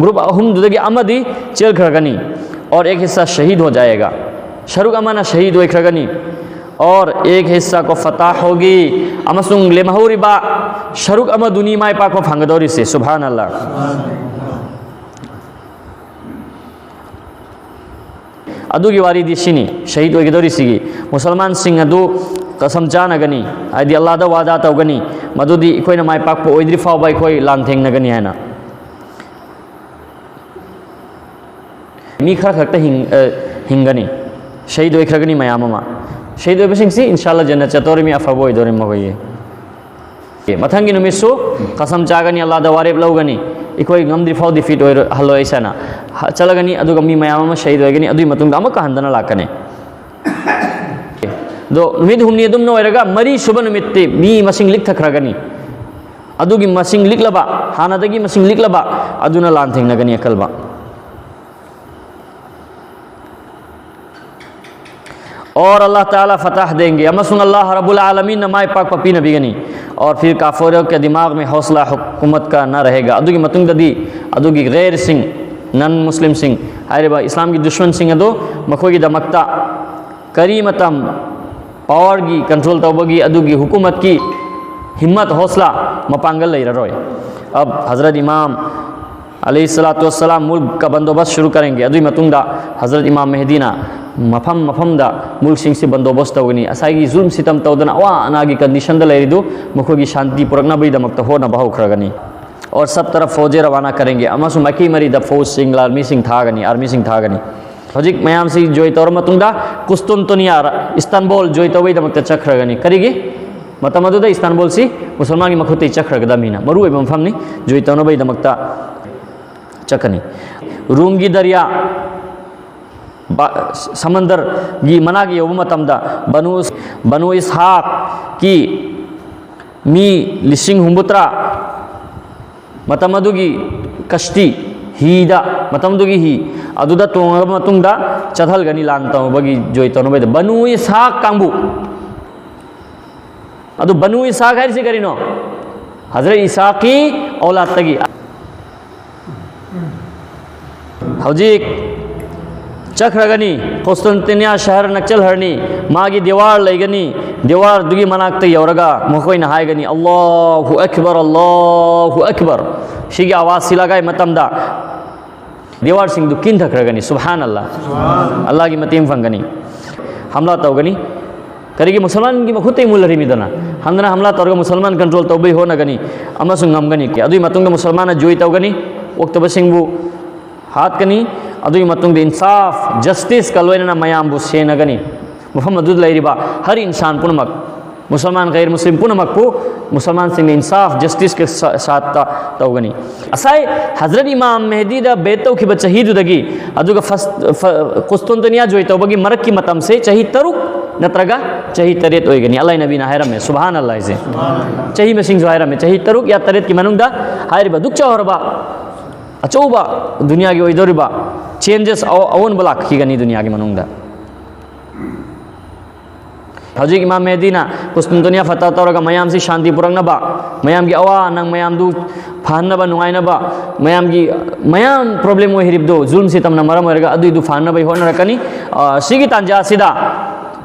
ग्रुप अहुम दुदगी अमदी चेल खरगनी और एक हिस्सा शहीद हो जाएगा शरुक अमाना शहीद हो खरगनी और एक हिस्सा को फतह होगी अमसुंग लेमहुरिबा शरुक अमा दुनी माय पाक को फंगदौरी से सुभान अल्लाह अदुगी वारी दिशिनी शहीद होगिदौरी सिगी मुसलमान सिंह अदु कसम चानगनी आदि अल्लाह दा वादा तौगनी मदुदी इखोइना माय पाक पो ओइद्रि फाव बाय खोइ लांथेंगनगनी हैना मी खर खरता हिंगनी शहीद होइखरगनी मयाममा शहीद होइबसिंगसी इंशाल्लाह जन्नत चतोरमी अफबो ओइदोरम मगोये मथंगी नुमिसु कसम चागनी अल्लाह दा वारेब लौगनी इखोइ ngमद्रि फाव डिफीट ओइ हलो ऐसाना चलगनी अदुगा मी मयाममा शहीद होइगनी अदुई मतुंग अमक हंदना लाकने दो नुमित हुमनी अदुम नोइरगा मरी सुबह नुमित्ते मी मसिंग लिख थखरगनी अदुगी मसिंग लिखलबा हानादगी मसिंग लिखलबा अदुना लांथेंगनगनी अकलबा और अल्लाह ताला फतह देंगे अमसुंग अल्लाह रब्बुल आलमीन नमाय पाक पपी नबी गनी और फिर काफिरों के दिमाग में हौसला हुकूमत का न रहेगा अदुगी मतुंग ददी अदुगी गैर सिंह नन मुस्लिम सिंह हायरे बा इस्लाम की दुश्मन सिंह अदो मखोगी दमकता करीमतम पावर की कंट्रोल तौबगी अदुगी हुकूमत की हिम्मत हौसला मपांगल ले रोय अब हज़रत इमाम अलैहिस्सलातु वस्सलाम मुल्क का बंदोबस्त शुरू करेंगे अदुई मतुंगदा हज़रत इमाम मेहदीना मफमदा मुल्क सिंह से बंदोबस्त तौगनी असाई जुल्म सितम तौदना अवा अनागी कंडीशन द लेरिदु मखोगी शांति पुरकनाबई दमकता होना बहुखरगनी और सब तरफ फौजें रवाना करेंगे अमसु मकी मरी द फौज सिंह आर्मी सिंह थागनी हजिक मयाम से जोई तौर मतुंगदा कुस्तुनतुनिया इस्तांबुल जोई तौबई दमकता चखरगनी करिगी मतमदुदा इस्तांबुल सी मुसलमान की मखुते चखरगदा मीना मरु एवं फमनी जोई तौनबई दमकता चकनी रूम की दरिया समंदर की मना की मतमदा बनु इसहाक की मी लिसिंग हुंबुत्रा मतम अदुगी कश्ती हीदा मतम दुगी ही अदुदा तोंगा मतुंगदा चथलगनी लांता बगी जोई तनो बेद बनु इसाक कांबू अदु बनु इसाक है से करिनो हजरत इसाक की औलाद तगी हौजिक चक्रगनी कोस्टंतिनिया शहर नक्चल हरनी मागी दीवार लेगनी दीवार दुगी मनाकते यौरगा मखोइन हायगनी अल्लाहु अकबर शिगी आवाज सिलागाय मतमदा दीवार सिंह दुकिन थक्रगनी सुभान अल्लाह अल्लाह की मतीम फंगनी हमला तौगनी करीगी मुसलमान की मखुते मुलरी मिदना हमना हमला तौरगा मुसलमान कंट्रोल तौबई हो नगनी अमसुंग ngमगनी के अदुई मतुंग मुसलमान जोई तौगनी वक्त बसिंगबु हाथ कनी अदुई मतुंग इंसाफ जस्टिस कलोयना मयामबु सेनगनी मुहम्मद लैरिबा हर इंसान पुनमक मुसलमान गैर मुस्लिम पुनमकु मुसलमान सिंह इंसाफ जस्टिस के साथ तौगनी असाई हजरत इमाम मेहदी दा बेतौ की बचहीदुदगी अदुगा कुस्तुंतनिया जोई तौबगी मरक की मतम से चही तरुक नत्रगा चही तरेत ओइगनी अल्लाह नबी ना हैरम में सुभान अल्लाह से चही में सिंह हैरम में चही तरुक या तरेत की मनुंगदा हायरिबा दुक्चा होरबा अचौबा दुनिया की ओइदोरिबा चेंजेस अवन बलाक की गनी दुनिया की मनुंगदा हजरत इमाम मेहदी ना कुस्तुंतनिया फतह तौरगा मयाम से शांति पुरंगनबा मयाम की अवा नंग मयाम दु फाननबा नुगाइनबा मयाम की मयाम प्रॉब्लम ओ हिरिबदो जुल्म सितमना मरम ओरगा अदुई दु फाननबा होनरकनी सिगी तांजा सिदा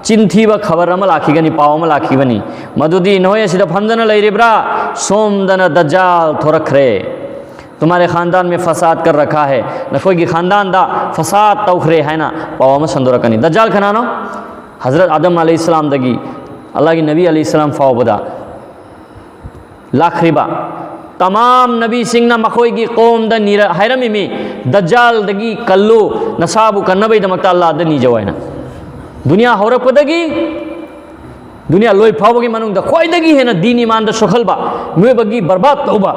चिंथीबा खबर अमा लाखिगनी पाव अमा लाखिबनी मदुदी नोय सिदा फंदना लैरिब्रा सोमदना दज्जाल थोरखरे तुम्हारे खानदान में फसाद कर रखा है न कोई की खानदान दा फसाद तौखरे है ना पाव अमा संदोरकनी दज्जाल खनानो हज़रत आदम अलैहिस्सलाम दगी अल्लाह की नबी अलैहिस्सलाम फाव बदा लाखरिबा तमाम नबी सिंह ना मखोई की कौम द नीरा हैरमी में दज्जाल दगी कल्लो नसाबु कन्नबई दमकता अल्लाह द नी जवायना दुनिया होरक पदगी दुनिया लोई फावगी मनुंग द खोइदगी है ना दीन ईमान द शखलबा नुए बगी बर्बाद तौबा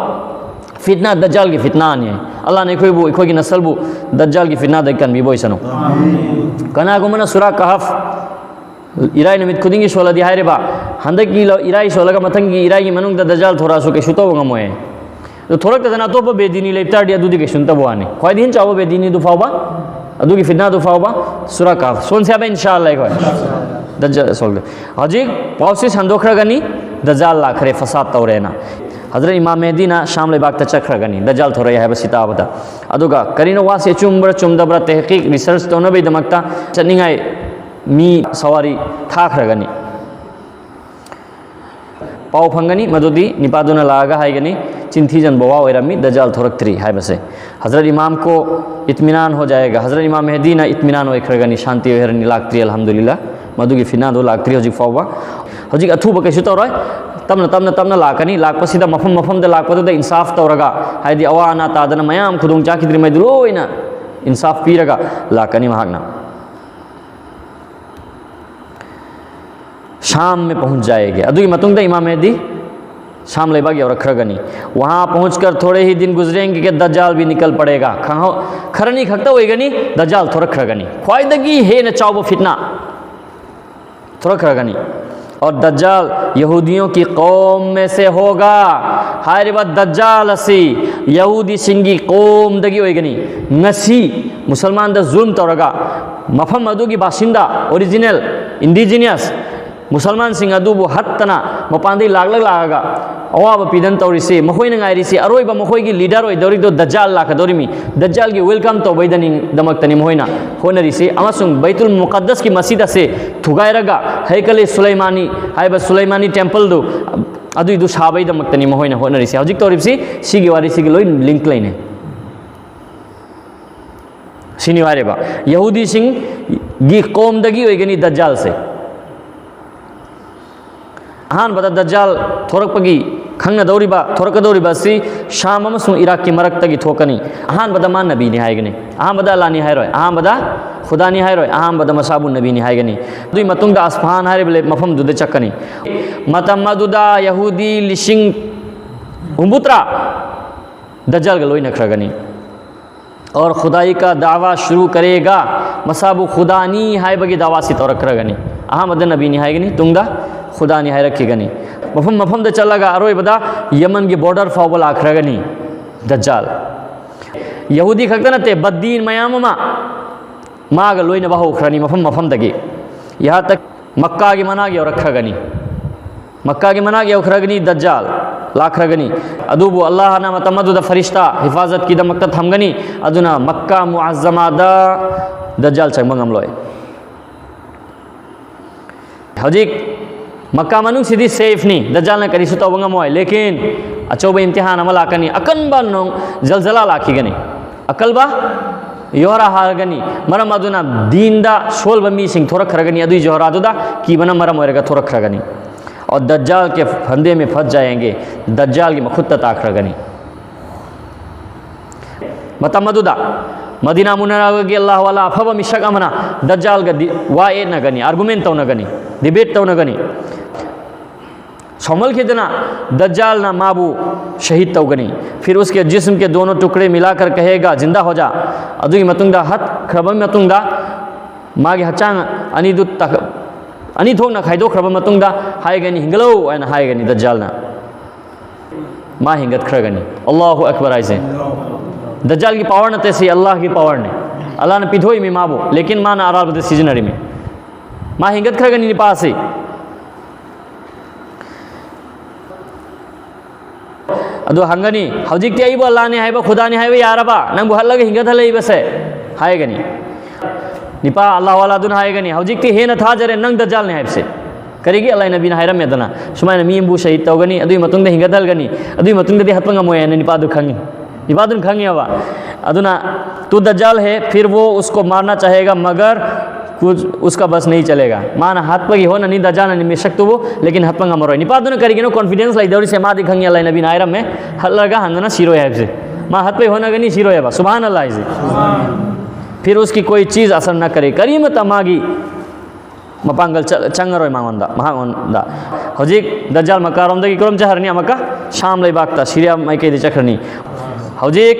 फितना दज्जाल की फितना आनी है अल्लाह ने कोई की नस्ल बु दज्जाल की फितना दकन भी बोई सनो कना गुमना सुरा कहफ इराई नमित खुदिंगी सोला दी हायरे बा हंदक की इराई सोला का मथंग की इराई की मनुंग द दज्जाल थोड़ा सो के शुतो गमोए तो थोरक तना तो बेदीनी लेप्तार दिया दुदी के सुनता बुआने खोई दिन चावो बेदीनी दुफावबा अदुगी फितना दुफावबा सुरा कहफ सोन से अब इंशाअल्लाह कोई दज्जाल सोल हजी पौसिस हंदोखरा गनी दज्जाल लाखरे फसाद तौरेना हजरत इमाम मेहदी ना शामले बाग तचखरा गनी दज्जाल थोड़ा है बसिता बता अदुगा करीनो वासे चुम्बर चुमदबरा तहकीक रिसर्च तो नबे दमकता चनिंगाई मी सवारी थाखरगनी पाव फंगनी मदुदी निपादुना लागा हाइगनी चिंथी जन बवा ओइरमी दज्जाल थोरक्त्री है बसे हजरत इमाम को इत्मीनान हो जाएगा हजरत इमाम मेहदी ना इत्मीनान ओइखरगनी शांति ओइरनी लाक्त्री अल्हम्दुलिल्लाह मदुगी फिना दो लाक्त्री होजी फावबा होजी अथुब कैसु तौरय तमना लाकनी लाकपसिदा मफम मफम द लाकपदुदा इंसाफ तौरगा हाइदी अवा अना तादना मयाम खुदुंग चाकिद्रि मैदु लोइना इंसाफ पीरगा लाकनी महागना शाम में पहुंच जाएंगे अदुई मतुंग इमाम मेहदी शाम लेबागी और खरगनी वहाँ पहुंचकर थोड़े ही दिन गुजरेंगे कि दज्जाल भी निकल पड़ेगा खरनी खकता होएगनी दज्जाल थोड़ा खरगनी ख्वाइदगी है न चाओ फितना थोड़ा खरगनी और दज्जाल यहूदियों की कौम में से होगा हाय बात दज्जाल असी यहूदी सिंगी कौम दगी होएगनी नसी मुसलमान द जुल्म तौरगा मफम अदु की बाशिंदा ओरिजिनल इंडिजिनियस मुसलमान सिंह अदुबु हत्तना मपांदी लागलग लागा अवाब पीदन तौरिसे मखोइन गायरिसे अरोइबा मखोइगी लीडर ओइदोरि दो दज्जाल लाखदोरिमी दज्जाल की वेलकम तो बैदनी दमकतनी मोइना होनरिसे अमसुंग बैतुल मुकद्दस की मस्जिद से थुगायरगा हैकले सुलेमानी हाइबा सुलेमानी टेंपल दो अदुइ दु साबै दमकतनी मोइना होनरिसे हजिक तौरिसे सिगी वारिसिगी लोइ लिंक लाइने सिनिवारेबा यहूदी सिंह गी कौम दगी ओइगनी दज्जाल से अहान बदा दज्जाल थोरकपगी खंगना दौरिबा थोरकदौरिबा सी शाम अमसुंग इराक की मरक्तगी थोकनी अहान बदा मान नबी नि हायगनी अहान बदा अल्लाह नि हायरोय अहान बदा खुदा नि हायरोय अहान बदा मसाबु नबी नि हायगनी दुई मतुंगदा असफान हायबले मफम दुदे चक्कनी मतमदुदा यहूदी लिशिंग उम्बुत्रा दज्जाल गलोई नखरगनी और खुदाई का दावा शुरू करेगा मसाबु खुदानी हाय बगी दावा सी तौरकरगनी अहान बदा नबी नि हायगनी तुंगदा खुदा नि हाय रखी गनी मफम मफम दे चलगा अरोय बदा यमन की बॉर्डर फावल आखरगनी दज्जाल यहूदी खक्ता नते बद्दीन मयाम माग लोइन बहुखरनी मफम मफम दगी यहाँ तक मक्का की मना की और रखगनी मक्का की मना की औखरगनी दज्जाल लाखरगनी अदुबु अल्लाह ना मतमदुद फरिश्ता हिफाजत की दमक थमगनी अदुना मक्का मुअज्जमादा दज्जाल चंगमंगम लोय हजिक मक्का मनुंग सिदी सेफ नी दज्जाल ने करी सुता वंगम होय लेकिन अचौबा इम्तिहान अमल आकनी अकनबा नो जलजला लाखीगनी अकलबा योरा हागनी मरम अदुना दीनदा सोलबा मी सिंह थोरखरगनी अदुई जोहरादुदा की बना मरम होयरगा थोरखरगनी और दज्जाल के फंदे में फंस जाएंगे दज्जाल की मखुत्त ताखरगनी मतमदुदा मदीना मुनव्वरा के अल्लाह वाला अफब मिशक अमना दज्जाल का वाए न गनी आर्गुमेंट तो न गनी डिबेट तो न गनी समल खिदना दज्जाल ना माबू शहीद तो गनी फिर उसके जिस्म के दोनों टुकड़े मिलाकर कहेगा जिंदा हो जा अदुई मतुंगदा हत खरबम मतुंगदा मागे हचांग अनिदु तक अनि थोकना खाइदोखरबा मतुंगदा हायगनी हिंगलो आयना हायगनी दज्जालना मा हिंगत खरगनी अल्लाहु अकबर आइसे दज्जाल की पावर नते से अल्लाह की पावर ने अल्लाह ने पिधोई में माबो लेकिन मा ना आराल बदे सीजनरी में मा हिंगत खरगनी नि पासे अदो हंगनी हौजिक ते अल्लाह ने हायबा खुदा ने हायबा यारबा नंग हल्लग हिंगत हलई बसे हायगनी निपा अल्लाह वाला दुन हायगनी हौजिक ते हेन था जरे नंग दज्जाल ने हायबसे करेगी अल्लाह नबी ने हायरम मेदना सुमायना मीम बु शहीद तौगनी अदुई मतुंग दे हिंगदलगनी अदुई मतुंग दे हतपंग मोय ने निपा दु खंगी निपा दुन खंगी हवा अदुना तू दज्जाल है फिर वो उसको मारना चाहेगा मगर कुछ उसका बस नहीं चलेगा माना हाथ पगी हो ना नहीं दज्जाल ने मिशक तो वो लेकिन हतपंग मरोय निपा दुन करेगी नो कॉन्फिडेंस लाई दौरी से मा दिखंगी अल्लाह नबी ने हायरम में हल्लगा हंगना शिरो हायबसे मा हाथ पे होना गनी शिरो है सुभान अल्लाह से फिर उसकी कोई चीज़ असर न करे करीम तमागी मपांगल चंगरोय मांगोंदा महागोंदा हजिक दज्जाल मकारोंदा की क्रम चहरनी अमका शाम लई बागता सीरिया माइके दे चखरनी हजिक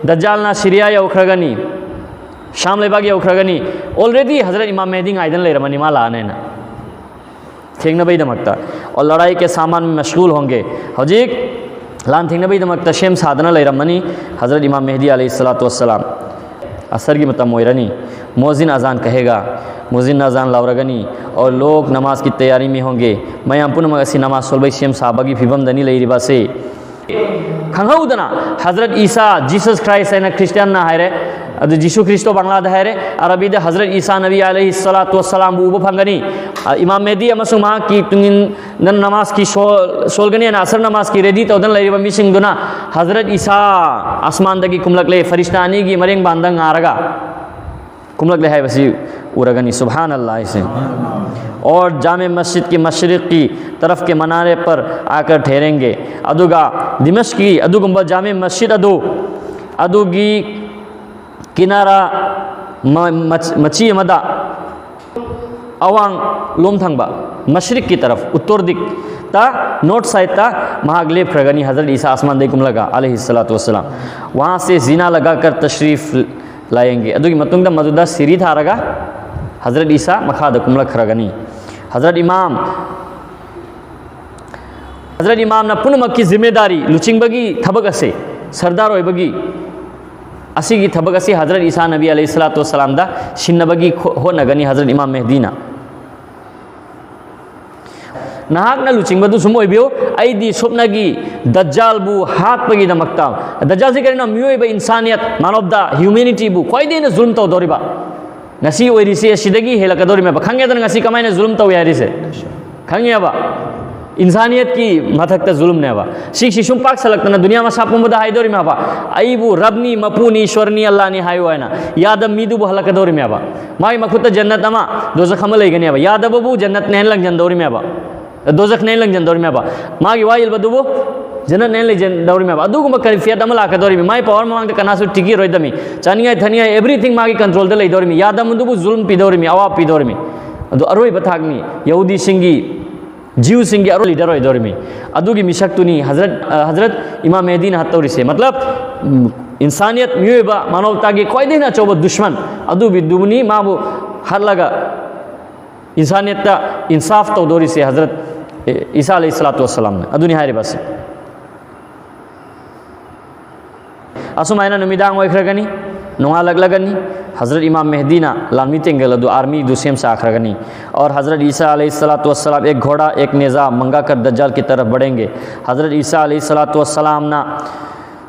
दज्जाल ना सीरिया या उखरगनी शाम लई बागी उखरगनी ऑलरेडी हजरत इमाम मेहदी आइदन ले रमनी माला आने ना थेंगना बई दमकता और लड़ाई के सामान में मशगूल होंगे हजिक लान थेंगना बई दमकता शेम साधना ले रमनी हजरत इमाम मेहदी अलैहिस्सलातु वस्सलाम असर की मतम मोयरनी मोजिन अजान कहेगा मोजिन अजान लावरगनी और लोग नमाज की तैयारी में होंगे मैं अपुन मगसी नमाज सोलबई शेम साहबा की फिबम दनी लई रिबा से खंगौदना हजरत ईसा जीसस क्राइस्ट है ना क्रिश्चियन ना है रे अद जीसु क्रिस्टो बांग्ला है रे अरबी दे हजरत ईसा नबी अलैहिस्सलातु वस्सलाम बुबो फंगनी इमाम मेहदी अमसु मा की तुंगिन नन नमाज की सोलगनी ना असर नमाज की रेडी तो दन लई रिबा मिसिंग दुना हजरत ईसा आसमान दगी कुमलक ले फरिश्तानी की मरेंग बांदंग आरगा कुमलक ले है बसी उरगनी सुभान अल्लाह से और जामे मस्जिद की मशरिक की तरफ के मनारे पर आकर ठहरेंगे अदुगा दिमश्क की अदुगुम्बा जामे मस्जिद अदुगी किनारा मची मदा अवांग लोम थंगबा मशरिक की तरफ उत्तर दिक ता नॉर्थ साइड ता महागले फ्रगनी हजरत ईसा आसमान दे कुमलगा अलैहिस्सलातु वस्सलाम वहाँ से जीना लगाकर तशरीफ़ लाएंगे अदुगी मतुंगदा मजुदा सिरी थारगा हजरत ईसा मखाद कुमलक खरगनी हजरत इमाम ना पुनमक की जिम्मेदारी लुचिंगबगी थबक असे सरदार होइबगी असी की थबक असी हजरत ईसा नबी अलैहिस्सलातु वस्सलाम दा शिन्नबगी हो नगनी हजरत इमाम मेहदीना नाहक ना लुचिंगबदु सुम ओइबियो आइदी स्वप्नगी दज्जाल बु हाथ पगी दमकता दज्जाल से करेना मियोइबा इंसानियत मानव दा ह्यूमैनिटी बु कोइदेना जुल्म तो दोरिबा ngasi oirisi asidagi helakadori me bakhange dan ngasi kamaina zulum taw yarise khange aba इंसानियत की मथकता जुल्म ने बा शिक शिशुम पाक सलकता ना दुनिया में सापुम बदा हाइदोरी में बा आईबू रबनी मपूनी ईश्वरनी अल्लाह ने हायो है ना यादब मीदु बहलक दोरी में बा माई मखुत जन्नत अमा दोजख हम ले गने बा यादब बबू जन्नत ने लंग जंदोरी में बा दोजख ने लंग जंदोरी में बा मागी वाइल बदुबो जन्नत ने ले जंदोरी में बा अदुगु मकरिफियत अमल आकदोरी में माई पावर मांग कनासु टिकी रोइदमी चानिया धनिया एवरीथिंग मागी कंट्रोल दे ले दोरी में यादब मुदुबु जुल्म पिदोरी में अवा पिदोरी में अदु अरोई बथागनी यहूदी सिंगी जीव सिंह अरो लीडर हो दौर में अदुगी मिशक्तुनी हजरत इमाम मेहदी ने हत्तौरी से मतलब इंसानियत म्यूबा मानवता की कोई दिन चौब दुश्मन अदु बिदुबनी माबू हर लगा इंसानियत का इंसाफ तो दौरी से हजरत ईसा अलैहिस्सलातु वस्सलाम ने अदु निहारे बस असुमायना नुमिदांग ओइख्रगनी नोंगालगलगनी हजरत इमाम मेहदी ना लामी तेंगल दो आर्मी दो सेम साखरगनी और हजरत ईसा अलैहिस्सलातु वस्सलाम एक घोड़ा एक नेज़ा मंगा कर दज्जाल की तरफ बढ़ेंगे। हजरत ईसा अलैहिस्सलातु वस्सलाम ना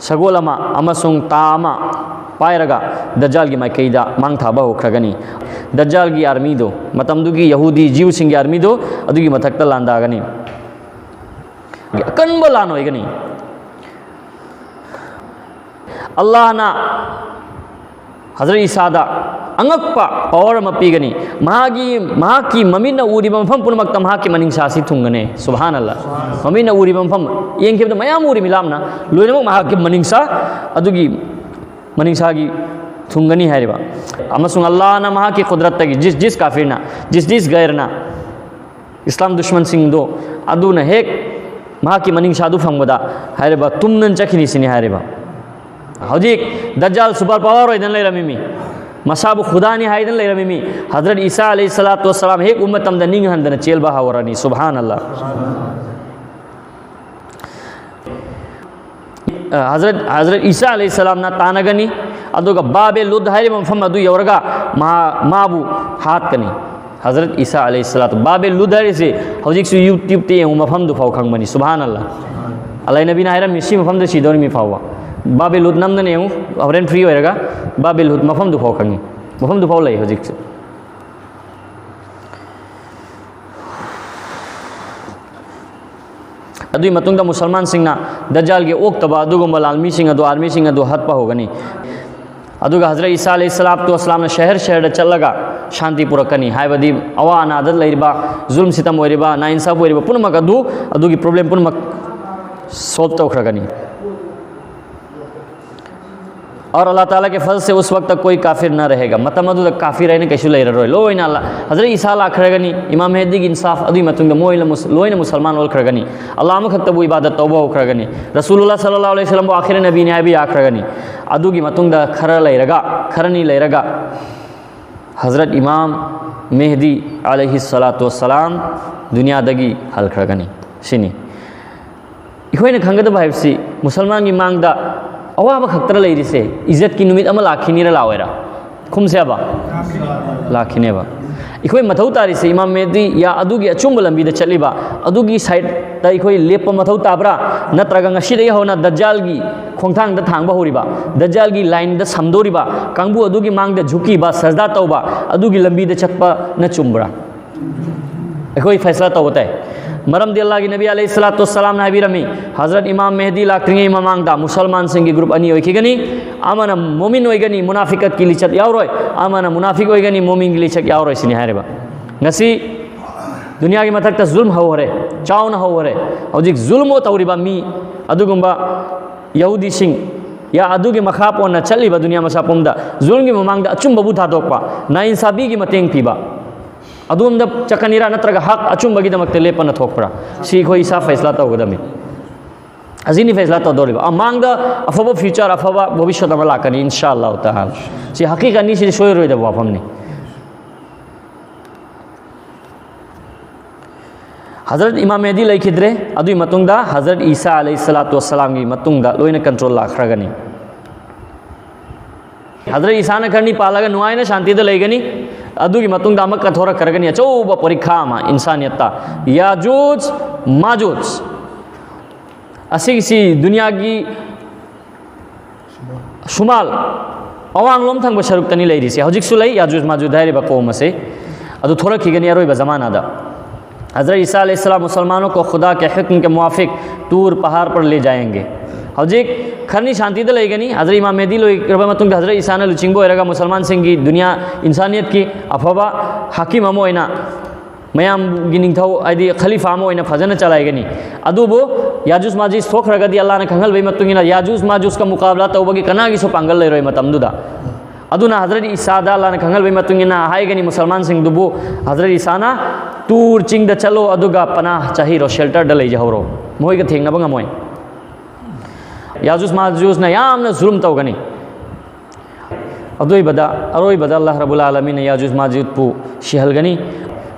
सगोलमा अमसुंग तामा पायरगा दज्जाल की माइकैदा मांग थाबा होख्रगनी दज्जाल की आर्मी दो मतमदुगी यहूदी जीव सिंह की आर्मी दो अदुगी मथक्ता लांदागनी अकनब लान होइगनी अल्लाह ना हजरत ईसादा अंगक्पा पावर पीगनी की ममीन उरीब मफम पुनमक की मनिंग सासी थुंगने सुभान अल्लाह ममीन उरीब मफम येंखेबद मयाम उरी मिलामना लोइनमक की मनिंग सा अदुगी मनिंग सागी थुंगनी हैरिबा अमसुंग अल्लाह ना की कुदरत तगी जिस काफिरना जिस गैरना इस्लाम दुश्मन सिंह दो अदुना हेक की मनिंग सादु फंगबदा हैरिबा तुमनन चखिनी सिनी हैरिबा हौजिक दज्जाल सुपर पावर होइदन लेरमिमी मसाबु खुदानी हाइदन लेरमिमी हजरत ईसा अलैहिस्सलातु वस्सलाम हेक उम्मत तमद निंग हंदन चेलबा हावरानी सुभान अल्लाह हजरत ईसा अलैहिस्सलाम ना तानगनी अदुगा बाबे लुद हाइरि मफम अदु यवरगा माबु हाथ कनी हजरत ईसा अलैहिस्सलातु बाबे लुद हाइरि से हौजिक सु यूट्यूब ते मफम दु फाव खंगमनी सुभान अल्लाह अल्लाह नबी ना हाइरा मिसी मफम द सिदोनी मी फावा बाबे लुद नमदने यंग अवरेन फ्री होएगा बाबे लुद मफम दुफाव खंगी मफम दुफाव लई हजिक से अदुई मतुंगदा मुसलमान सिंगना दज्जाल के ओक्तबा अदुगुंबा लालमी सिंह अदु आर्मी सिंह अदु हत्पा होगनी अदुगा हजरत ईसा अलैहिस्सलातु वस्सलाम ने शहर चलगा शांति पुरकनी हायबदी अवा अनादत लैरिबा जुल्म सितम ओरिबा नाइंसाफ ओरिबा पुनमक अदुगी प्रॉब्लम पुनमक सॉल्व तौखरगनी और अल्लाह ताला के फजल से उस वक्त तक कोई काफिर ना रहेगा मतमदु तक काफिर रहने कैसे ले रहे लो इन अल्लाह हजरत ईसा लाखरगनी इमाम मेहदी की इंसाफ अदुई मतुंग मोइल लोइन मुसलमान वल खरगनी अल्लाह मखतबु इबादत तौबा खरगनी रसूलुल्लाह सल्लल्लाहु अलैहि वसल्लम आखिर नबी ने भी आखरगनी अदुगी मतुंग खरनी लेरगा हजरत इमाम मेहदी अलैहिस्सलातु वस्सलाम दुनिया दगी हल खरगनी सिनी इखोइने खंगदबा हाइबसी मुसलमान की मांगदा अवाब खतर लेरिसे इज्जत की नुमित अमा लाखिनीरा लावेरा खुमसे अबा लाखिनेबा इखोई मथौ तारिसे इमाम मेहदी या अदुगी अचुंब लंबीदा चलीबा अदुगी साइड ता इखोई लेप मथौ ताब्रा नत्रगा ngasiदगी होना दज्जाल की खोंथांग दा थांगबा होरिबा दज्जाल की लाइन दा समदोरिबा कांगबु अदुगी मांगदा झुकीबा सजदा तौबा अदुगी लंबीदा चटपा न चुंबरा इखोई फैसला तौबता है मरम दी अल्लाह की नबी अलैहिस्सलातु वस्सलाम ने हबीरमी हजरत इमाम मेहदी लाक्रिंगे इमामांगदा मुसलमान सिंह की ग्रुप अनि होइखिगनी आमना मोमिन होइगनी मुनाफिकत की लिचत यावरोय आमना मुनाफिक होइगनी मोमिन की लिचत यावरोय सिनि हारेबा ngasi दुनिया की मथक्ता जुल्म हवरे चाउन हवरे हौजिक जुल्मो तौरिबा मी अदुगुंबा यहूदी सिंह या अदुगी मखापोना चलिबा दुनिया मसापुमदा जुल्म की ममांगदा अचुंबबु थादोकपा नाइंसाफी की मतेंग पीबा अदुमद चकनीरा नत्रगा हक अचुंबगी दमकते लेपन थोकपरा सी खोई सा फैसला तौगदमी अजीनी फैसला तौदोरिबा अमांगदा अफबा फ्यूचर अफबा भविष्य दम लाकनी इंशाअल्लाह ताआला सी हकीकत नि सी सोयरोइदा वाफमनी हजरत इमाम मेहदी लैखिद्रे अदुई मतुंगदा हजरत ईसा अलैहिस्सलातु वस्सलाम की मतुंगदा लोइना कंट्रोल लाखरगनी हजरत ईसा ने करनी पालगा नुआइना शांति द लेगनी अदुगी मतुंगदा अमक कथोरा करगनी अचौबा परीक्षा मा इंसानियता याजूज माजूज असिसी दुनिया की शुमाल अवांगलोम थंग सरुक्तनी लेरिसे हौजिक सुलै याजूज माजूज हाइरिबा कौम से अदु थोड़ा खिगनी अरोइबा जमानादा हजरत ईसा अलैहिस्सलाम मुसलमानों को खुदा के हुक्म के मुआफिक तूर पहाड़ पर ले जाएंगे हौजिक खरनी शांति द लेगनी हजरत इमाम मेहदी लो मतुंग हजरत ईसा ने लुचिंगो एरगा मुसलमान सिंह की दुनिया इंसानियत की अफबा हाकिम अमो ओइना मयाम की निंगथौ आदि खलीफा अमो ओइना फजन चलाएगनी अदुबो याजूज माजूज थोखरगदी अल्लाह ने खंगल बे मतुंगिना याजूज माजूज का मुकाबला तौबगी कनागी सो पांगल लेरोय मतमदुदा अदुना हजरत ईसा दा अल्लाह ने खंगल बे मतुंगिना हाइगनी मुसलमान सिंह दुबो हजरत ईसा ना तूर चिंग द चलो अदुगा पनाह चाहिरो शेल्टर द लई जहरो मोइगा थेंगनबा ngमोय याजूज माजूज ना यामना जुल्म तौगनी अदुइबदा अरोइबदा अल्लाह रब्बुल आलमीन ने याजूज माजूज पु शिहलगनी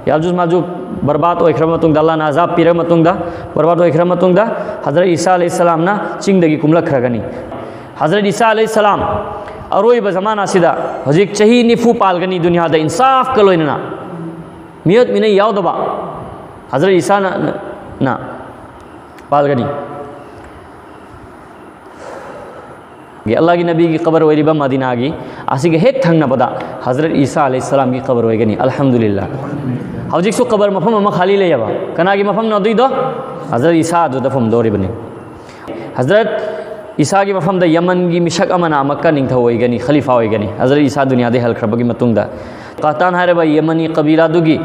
याजूज माजूज बर्बाद ओइख्रमतुंग अल्लाह ना अजाब पिरमतुंग बर्बाद ओइख्रमतुंग हजरत ईसा अलैहिस्सलाम ना चिंगदगी कुमलखरगनी हज़रत ईसा अलैहिस्सलाम अरोइब ज़माना सिदा हजिक चही निफु पालगनी दुनिया दा इंसाफ का लोइना मियत मिने यावदबा हज़रत ईसा ना पालगनी अल्लाह की नबी की कब्र वरीबा मदीना की आसिक हेक थंगना पदा हज़रत ईसा अलैहिस्सलाम की कब्र वगनी अल्हम्दुलिल्लाह हजिक सो कब्र मफम अमा खाली ले जाबा कना की मफम नदुई दो हज़रत ईसा दो दफम दोरी बने हज़रत ईसा की मफम द यमन की मिशक अमना मक्का निंगथा वगनी खलीफा वगनी हज़रत ईसा दुनिया दे हल खरबगी मतुंगदा कहतान हारे यमनी कबीला दुगी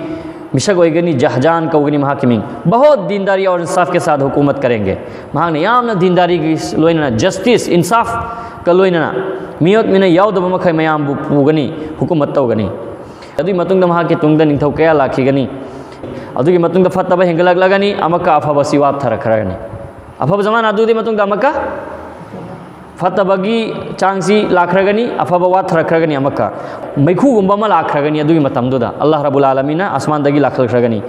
मिशक वगनी जहजान कौगनी महाकिमिंग बहुत दीनदारी और इंसाफ के साथ हुकूमत करेंगे महांग ने याम न दीनदारी की लोइना जस्टिस इंसाफ का लोइना मियत मिने यावद मखै मयाम पुगनी हुकूमत तौगनी अदुई मतुंग the Mahake Tung the Ningthou कया लाखिगनी अदुगी मतुंग द फतबा हेंगलगलगनी अमका अफबा सिवाब थरखरगनी अफब जमान अदुदी मतुंग द अमका फतबगी चांगसी लाखरगनी अफबा वात थरखरगनी अमका मैखुगुंबा मा लाखरगनी अदुगी मतमदुदा अल्लाह रब्बुल आलमीना आसमान दगी लाखलखरगनी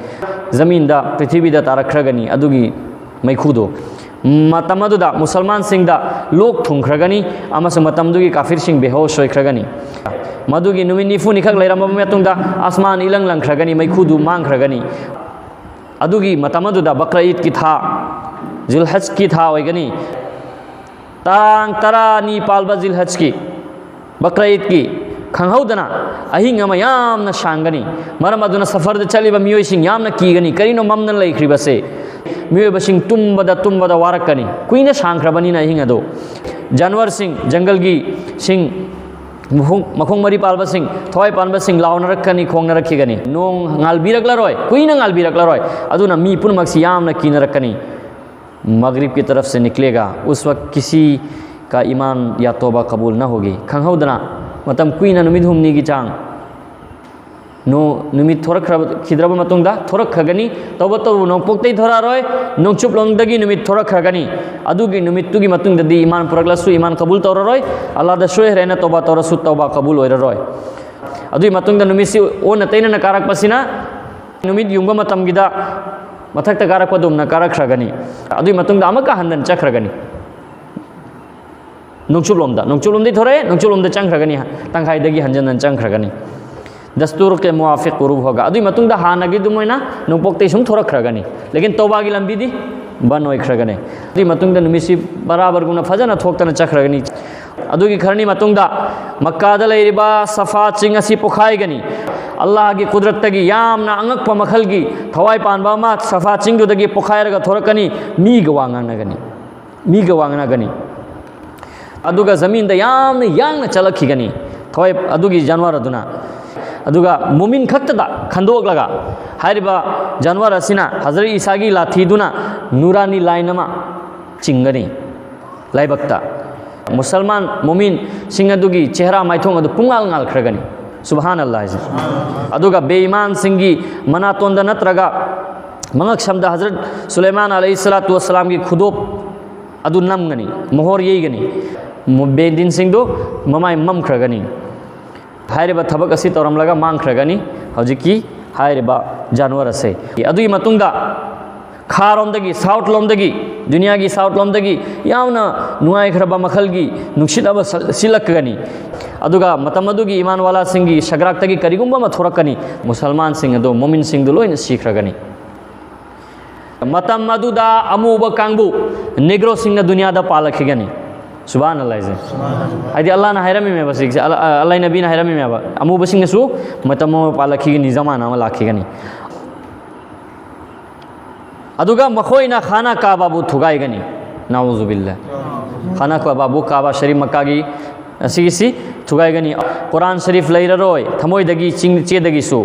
जमीन दा पृथ्वी दा तारखरगनी अदुगी मैखुदो मतमदुदा मुसलमान सिंह दा लोक थुंखरगनी अमस मतमदुगी काफिर सिंह बेहोश होइखरगनी मधुगी नुमित निफु निखक लेरम मतुंगदा आसमान इलंग लंखरगनी मैखुदु मांखरगनी अदुगी मतमदुदा बकर ईद की था जिलहज की था ओइगनी तांग तरानी पालबा जिलहज की बकर ईद की खंगहौदना अहिंग अमा यामना शांगनी मरम अदुना सफर द चलिबा मियोइसिंग यामना कीगनी करिनो ममनन लैख्रिबसे मियोइबसिंग तुंबदा वारकनी कुइना शांख्रबनीना अहिंग अदो जानवर सिंह जंगल की सिंह मखोंग मरी पालबा सिंह थवाई पालबा सिंह लावनरकनी खोंगनरखिगनी नोंग ngalbiraklaroi कुइना ngalbiraklaroi अदुना मी पुनमक्सि यामना कीनरकनी मगरिब की तरफ से निकलेगा उस वक्त किसी का ईमान या तौबा कबूल न होगी खंगहौदना मतम कुइना नुमित हुमनी की चांग नो नुमित थोरक खिद्रब मतुंगदा थोरक खगनी तौबा तो नोंपोक्तै थोरारोय नोंचुप लोंगदगी नुमित थोरक खगनी अदुगी नुमित तुगी मतुंगददी ईमान पुरकलसु ईमान कबूल तौररोय अल्लाह द शोय रेना तौबा तौरसु तौबा कबूल ओइररोय अदुई मतुंगदा नुमिसि ओ नतैना न कारक पसिना नुमित युंगबा मतमगिदा मथक कारक पदुमना कारक खगनी अदुई मतुंगदा अमका हंदन चखरगनी नोंचुलोमदे थोरे नोंचुलोमदे चंखरगनी तंखाइदगी हंजन चंखरगनी दस्तूर के मुआफिक उरूब होगा अदुई मतुंगदा हानगी दुमोइना नोंपोक्तै सुम थोरखरगनी लेकिन तौबा की लंबी दी बन ओइखरगनी अदुई मतुंगदा नुमिसि बराबर गुना फजना थोक्तना चखरगनी अदुगी खरनी मतुंगदा मक्कादा लैरिबा सफा चिंग असि पोखाइगनी अल्लाह की कुदरत तगी यामना अंगक मखल की थवाई पानबा मा सफा चिंगदगी पोखायरगा थोरकनी मीग वांगनागनी अदुगा जमीन द यामना यांगना चलखिगनी थवाई अदुगी जानवर अदुना अदुगा मुमिन खक्तदा खंदोगलगा हारिबा जानवर असिना हजरत ईसागी लाथीदुना नूरानी लाइनमा चिंगनी लाइबक्ता मुसलमान मुमिन सिंह अदुगी चेहरा माइथोंग अदु पुंगाल ngal खरगनी सुबहान अल्लाह अदुगा बेईमान सिंगी मनातोंदा नत्रगा मंगक शब्द हजरत सुलेमान अलैहिस्सलातु वस्सलाम की खुदोप अदु नमगनी मोहर येगनी बेदिन सिंगदो ममाय मम खरगनी हायरेबा थबक असि तौरमलगा मांखरगनी हजिकी हायरेबा जानवर असे अदुई मतुंगदा खारोमदगी साउथ लोमदगी दुनिया की साउथ लोमदगी यावना नुआइखरबा मखलगी नुक्सिदबा सिलकगनी अदुगा मतमदुगी ईमान वाला सिंगी शगराक्तगी करिगुंबा मा थोरकनी मुसलमान सिंग अदो मोमिन सिंग दो लोइन सीखरगनी मतमदुदा अमुबा कांगबु नेग्रो सिंग दुनिया दा पालखिगनी सुभान अल्लाह से आदि अल्लाह ना हैरमी में बस अल्लाह नबी ना हैरमी में अमुबा सिंग सु मतमो पालखिगनी जमाना मा लाखिगनी अदुगा मखोइना खाना काबाबु थुगाइगनी नाउजुबिल्लाह खाना काबाबु काबा शरीफ मक्का की असिगिसी थुगाइगनी कुरान शरीफ लैररोय थमोइदगी चिंग चेदगिसु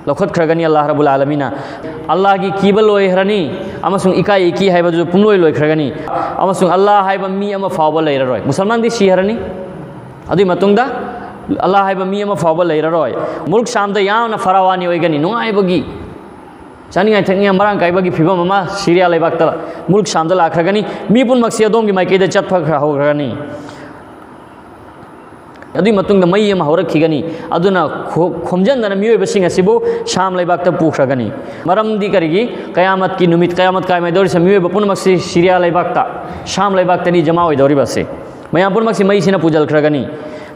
लखतखरगनी अल्लाह रब्बुल आलमीना अल्लाह की कीबल लोइहरनी अमसुंग इकाई इकी हाइबा जो पुंलोइ लोइखरगनी अमसुंग अल्लाह हाइबा मी अमा फावबा लैररोय मुसलमान दी सिहरनी अदुई मतुंगदा अल्लाह हाइबा मी अमा फावबा लैररोय मुल्क शामदा यावना फरावानी ओइगनी नुआइबगी चानिंगाई थंगिया मरांग काइबगी फिबम अमा सीरिया लैबाक्ता मुल्क शामदा लाखरगनी मी पुनमक्सि अदोमगी माइकेदा चतफखर होगरगनी अदुई मतुंगदा मई अमा हौरखिगनी अदुना खोमजनदना मियोइबसिंग असिबु शाम लैबाक्ता पुखरगनी मरमदी करिगी कयामत की नुमित कयामत कायमाइदौरि से मियोइब पुनमक्सि सीरिया लैबाक्ता शाम लैबाक्तानि जमा ओइदौरिबसे मयाम पुनमक मई से पुजलख्रगनी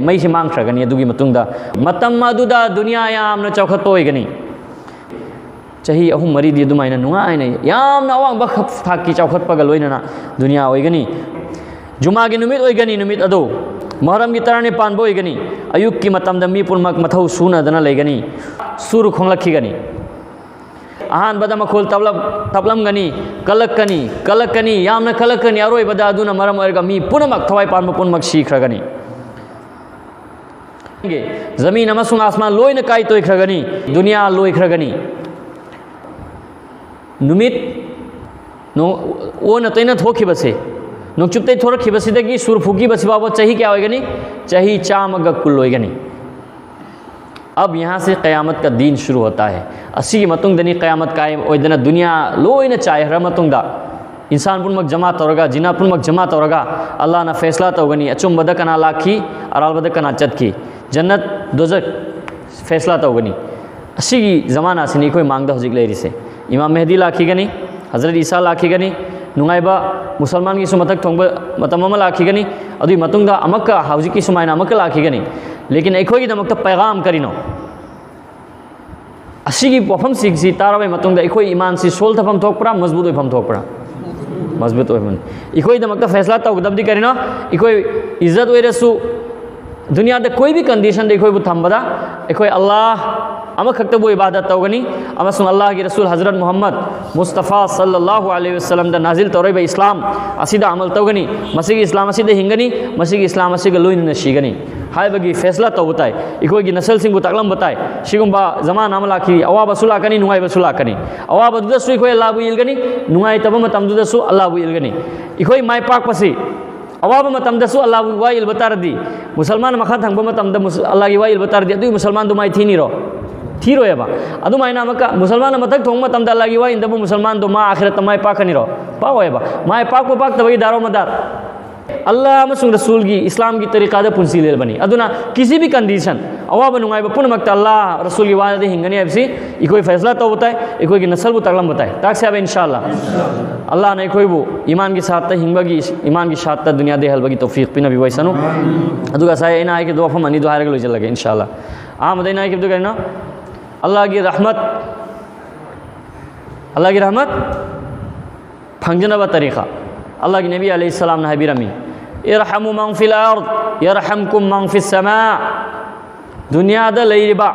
मई से मांगख्रगनी अदुगी मतुंगदा मतम अदुदा दुनिया यामना चौखत ओइगनी चाही अहुम मरीदी अदुमाइना नुंगाइना यामना अवांग बखप थाकी चौखतपगा लोइना दुनिया ओइगनी जुमा की नुमित ओइगनी नुमित अदो मुहर्रम की तरह पानबो ओइगनी अयुक की मतम मी पुनमक मथौ सुनदना लेगनी सुर खोंलखिगनी अहानबदा मखोल तपलमगनी कलकनी यामना कलकनी अरोइबदा अदुना मरम ओइरगा मी पुनमक थवाई पानबो पुनमक सीख्रगनी जमीन अमसुंग आसमान लोइना काई तोइख्रगनी दुनिया लोइख्रगनी नुमित ओना तैना थोखिबसे नुचुप्ते थोरखिबसिदगी सुर फुकीबसि बाबो चाही क्या होइगनी चाही चामग कुल होइगनी अब यहाँ से क़यामत का दिन शुरू होता है असी की मतुंगदनी क़यामत कायम ओइदना दुनिया लोइना चायहरा मतुंगदा इंसान पुनमक जमा तौरगा जिना पुनमक जमा तौरगा अल्लाह ना फैसला तौगनी अचुंबदा कना लाखी अरालबदा कना चतकी जन्नत दोजक फैसला तौगनी असी की ज़माना से कोई मांगदा हजिक लेरिसे इमाम मेहदी लाखीगनी हज़रत ईसा लाखीगनी नुंगाइबा मुसलमान की सुमतक थोंब मतम अमा लाखीगनी अदुई मतुंगदा अमक्का हजिक की सुमाइना अमक्का लाखीगनी लेकिन अखोगी दमक्ता पैगाम करिनो असी की वफम सिगसी तारबे मतुंगदा अखोई ईमान से सोल थफम थोकपरा मजबूत ओइफम थोकपरा मजबूत ओइफम अखोई दमक्ता फैसला तौगदबदी करिनो अखोई इज्जत ओइरसु दुनिया दे कोई भी कंडीशन दे अखोई बु थंबदा अखोई अल्लाह अमखक्तबु इबादत तौगनी अमसुंग अल्लाह की रसूल हज़रत मोहम्मद मुस्तफ़ा सल्लल्लाहु अलैहि वसल्लम दा नाजिल तौरब इस्लाम असीदा अमल तौगनी मसीह इस्लाम असीदा हिंगनी मसीह इस्लाम असीगा लोइन नशीगनी हाय बगी फैसला तौ बताए इकोई की नस्ल सिंह तकलम बताए सिगुंबा जमान अमला की अवाब सुलाकनी नुंगाई बसुलाकनी अवाब दुदसु इकोई अल्लाह बु इलगनी नुंगाई तब मतम दुदसु अल्लाह बु इलगनी इकोई माय पाक पसी अवाब मतम दसु अल्लाह बु वाइल बतारदी मुसलमान मखा थंग मतम द अल्लाह की वाइल बतारदी अदु मुसलमान दुमाई थीनीरो थीरोयबा अदुमाइना अमका मुसलमान मथक थोंग मतम द अल्लाह की वाइल दबु मुसलमान दो मा आखिरत माय पाकनीरो पावयबा माय पाक तबगी दारो मदार अल्लाह अमसुंग रसूल की इस्लाम की तरीका द पुंसी लेल बनी अदुना किसी भी कंडीशन अवाब नुंगाइबा पुनमक अल्लाह रसूल की वादे हिंगनी हबसी इकोई फैसला तो बताए इकोई की नस्ल बु तकलम बताए ताक से अब इंशाअल्लाह अल्लाह ने कोई वो ईमान की साथ हिंगबगी ईमान की साथ दुनिया दे हलबगी तौफीक पिना भी वैसनु अदुगा साय इना है कि दुआ फम अनि दुआ रे लो चल इंशाअल्लाह आ मदीना की दुआ करना अल्लाह की रहमत फंगजना बा तरीक़ा अल्लाह के नबी अलैहिस्सलाम ने हबीर अमी इरहमु मन फिल अर्द यरहमकुम मन फिस समा दुनिया द लेरिबा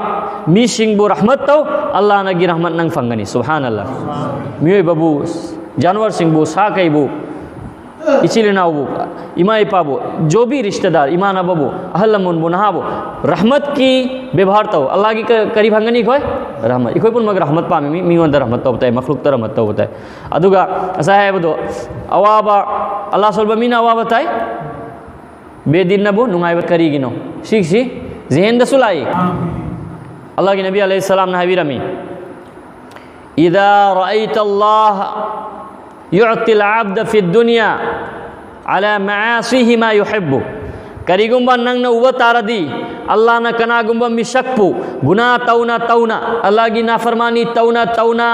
मी सिंगबु रहमत तो अल्लाह न गी रहमत नंग फंगनी सुभान अल्लाह मियोय बबू जानवर सिंगबु सा कईबु इचिलिनाबु इमा इपाबु जो भी रिश्तेदार ईमान अबबु अहलमुन बुनहाबु रहमत की व्यवहार तो अल्लाह की करीब हंगनी कोई रहमत इकोई पुन मग रहमत पामी मी वंद रहमत तो बताए मखलूक तर रहमत तो बताए अदुगा ऐसा है बदो अवाबा अल्लाह सल्बा मीना अवा बताए बेदिन नबु नुंगाइबत करीगिनो सीख सी ज़हन दसुलाई अल्लाह के नबी अलैहिस्सलाम ने हबीर अमी इदा रअयतल्लाह युअतिल अब्द फिद दुनिया अला मआसिहि मा युहिब्बु करीगुंबा नंगना उब तारदी अल्लाह न कनागुंबा मिशक्पु गुना तौना अल्लाह की नाफरमानी तौना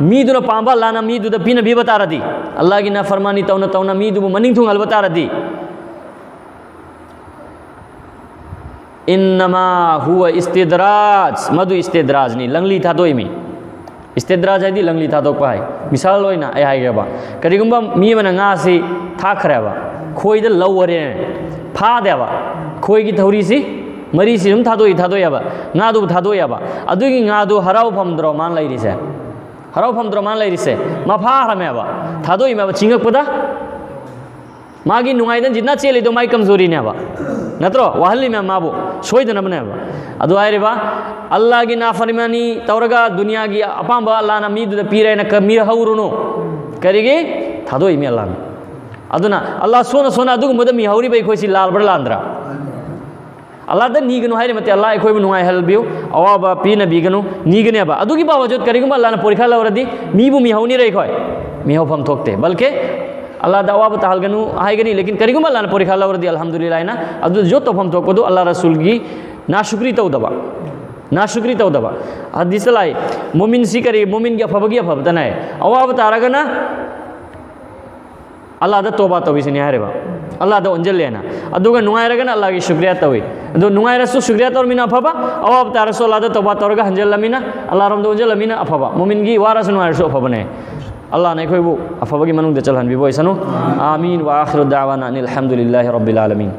मीदुन पांबा अल्लाह न मीदु द पिन भी बतारदी अल्लाह की नाफरमानी तौना मीदु मनिंग थुंग अलबतारदी इन्नमा हुआ इस्तिद्राज मधु इस्तिद्राज नहीं लंगली था दो इमी इस्तिद्राज है दी लंगली था दो पाए मिसाल लोई ना ऐ हाई बा करीगुंबा मी मन ngaसी था खरेबा खोई द लवरे फा देबा खोई की थौरी सी मरी सी हम थादो याबा ngaदु थादो याबा अदुगी ngaदु हराव फमद्रो मान लैरिसे हराव फमद्रो मान लैरिसे मफा हमेबा थादो इमेबा चिंगकपदा मागी नुंगाइदन जितना चेलिदो माई कमजोरी नेबा नत्रो वाहली में माबो सोइदनबनेबा अदु आइरेबा अल्लाह की नाफरमानी तौरगा दुनिया की अपांबा अल्लाह ना मीदु द पीरेन कमीर हौरुनो करिगे थादो इमे अल्लाह अदुना अल्लाह सोना अदुग मद मी हौरी बै खोसी लाल बड़लांद्रा अल्लाह द नीगनु हाइरे मते अल्लाह एखोय नुंगाइ हलबियो अवाबा पीन बिगनु नीगनेबा अदुगी बावजूद करिगुम अल्लाह ना परीक्षा लवरदी मीबु मी हौनी रे खोय मी हौ फम थोकते बल्कि अल्लाह दावा बताहलगनु आएगनी लेकिन करिगुम अल्लाह ने परीक्षा लवरदी अल्हम्दुलिल्लाह ना अदु जो तोफम थोकदु अल्लाह रसूल की नाशुक्री तौदबा हदीस लाई मोमिन सी करी मोमिन की अफबगी अफबदना है अवा बतारगना अल्लाह द तौबा तौबी से न्याय रेबा अल्लाह ओंजलेना नुगाइरगना अल्लाह की शुक्रिया तवी अदो नुगाइरसु शुक्रिया तौरमीना अफबा अवाब तारसु अल्लाह तौबा तौरगा हंजलमीना अल्लाह रमदो ओंजलमीना अफबा मुमिन की वारस नुगाइरसु अफबने अल्लाह ने कोई वो अफबा की मनुंग दे चलहन बिबो इसनु आमीन व आखिरु दावाना अनिल हम्दुलिल्लाहि रब्बिल आलमीन।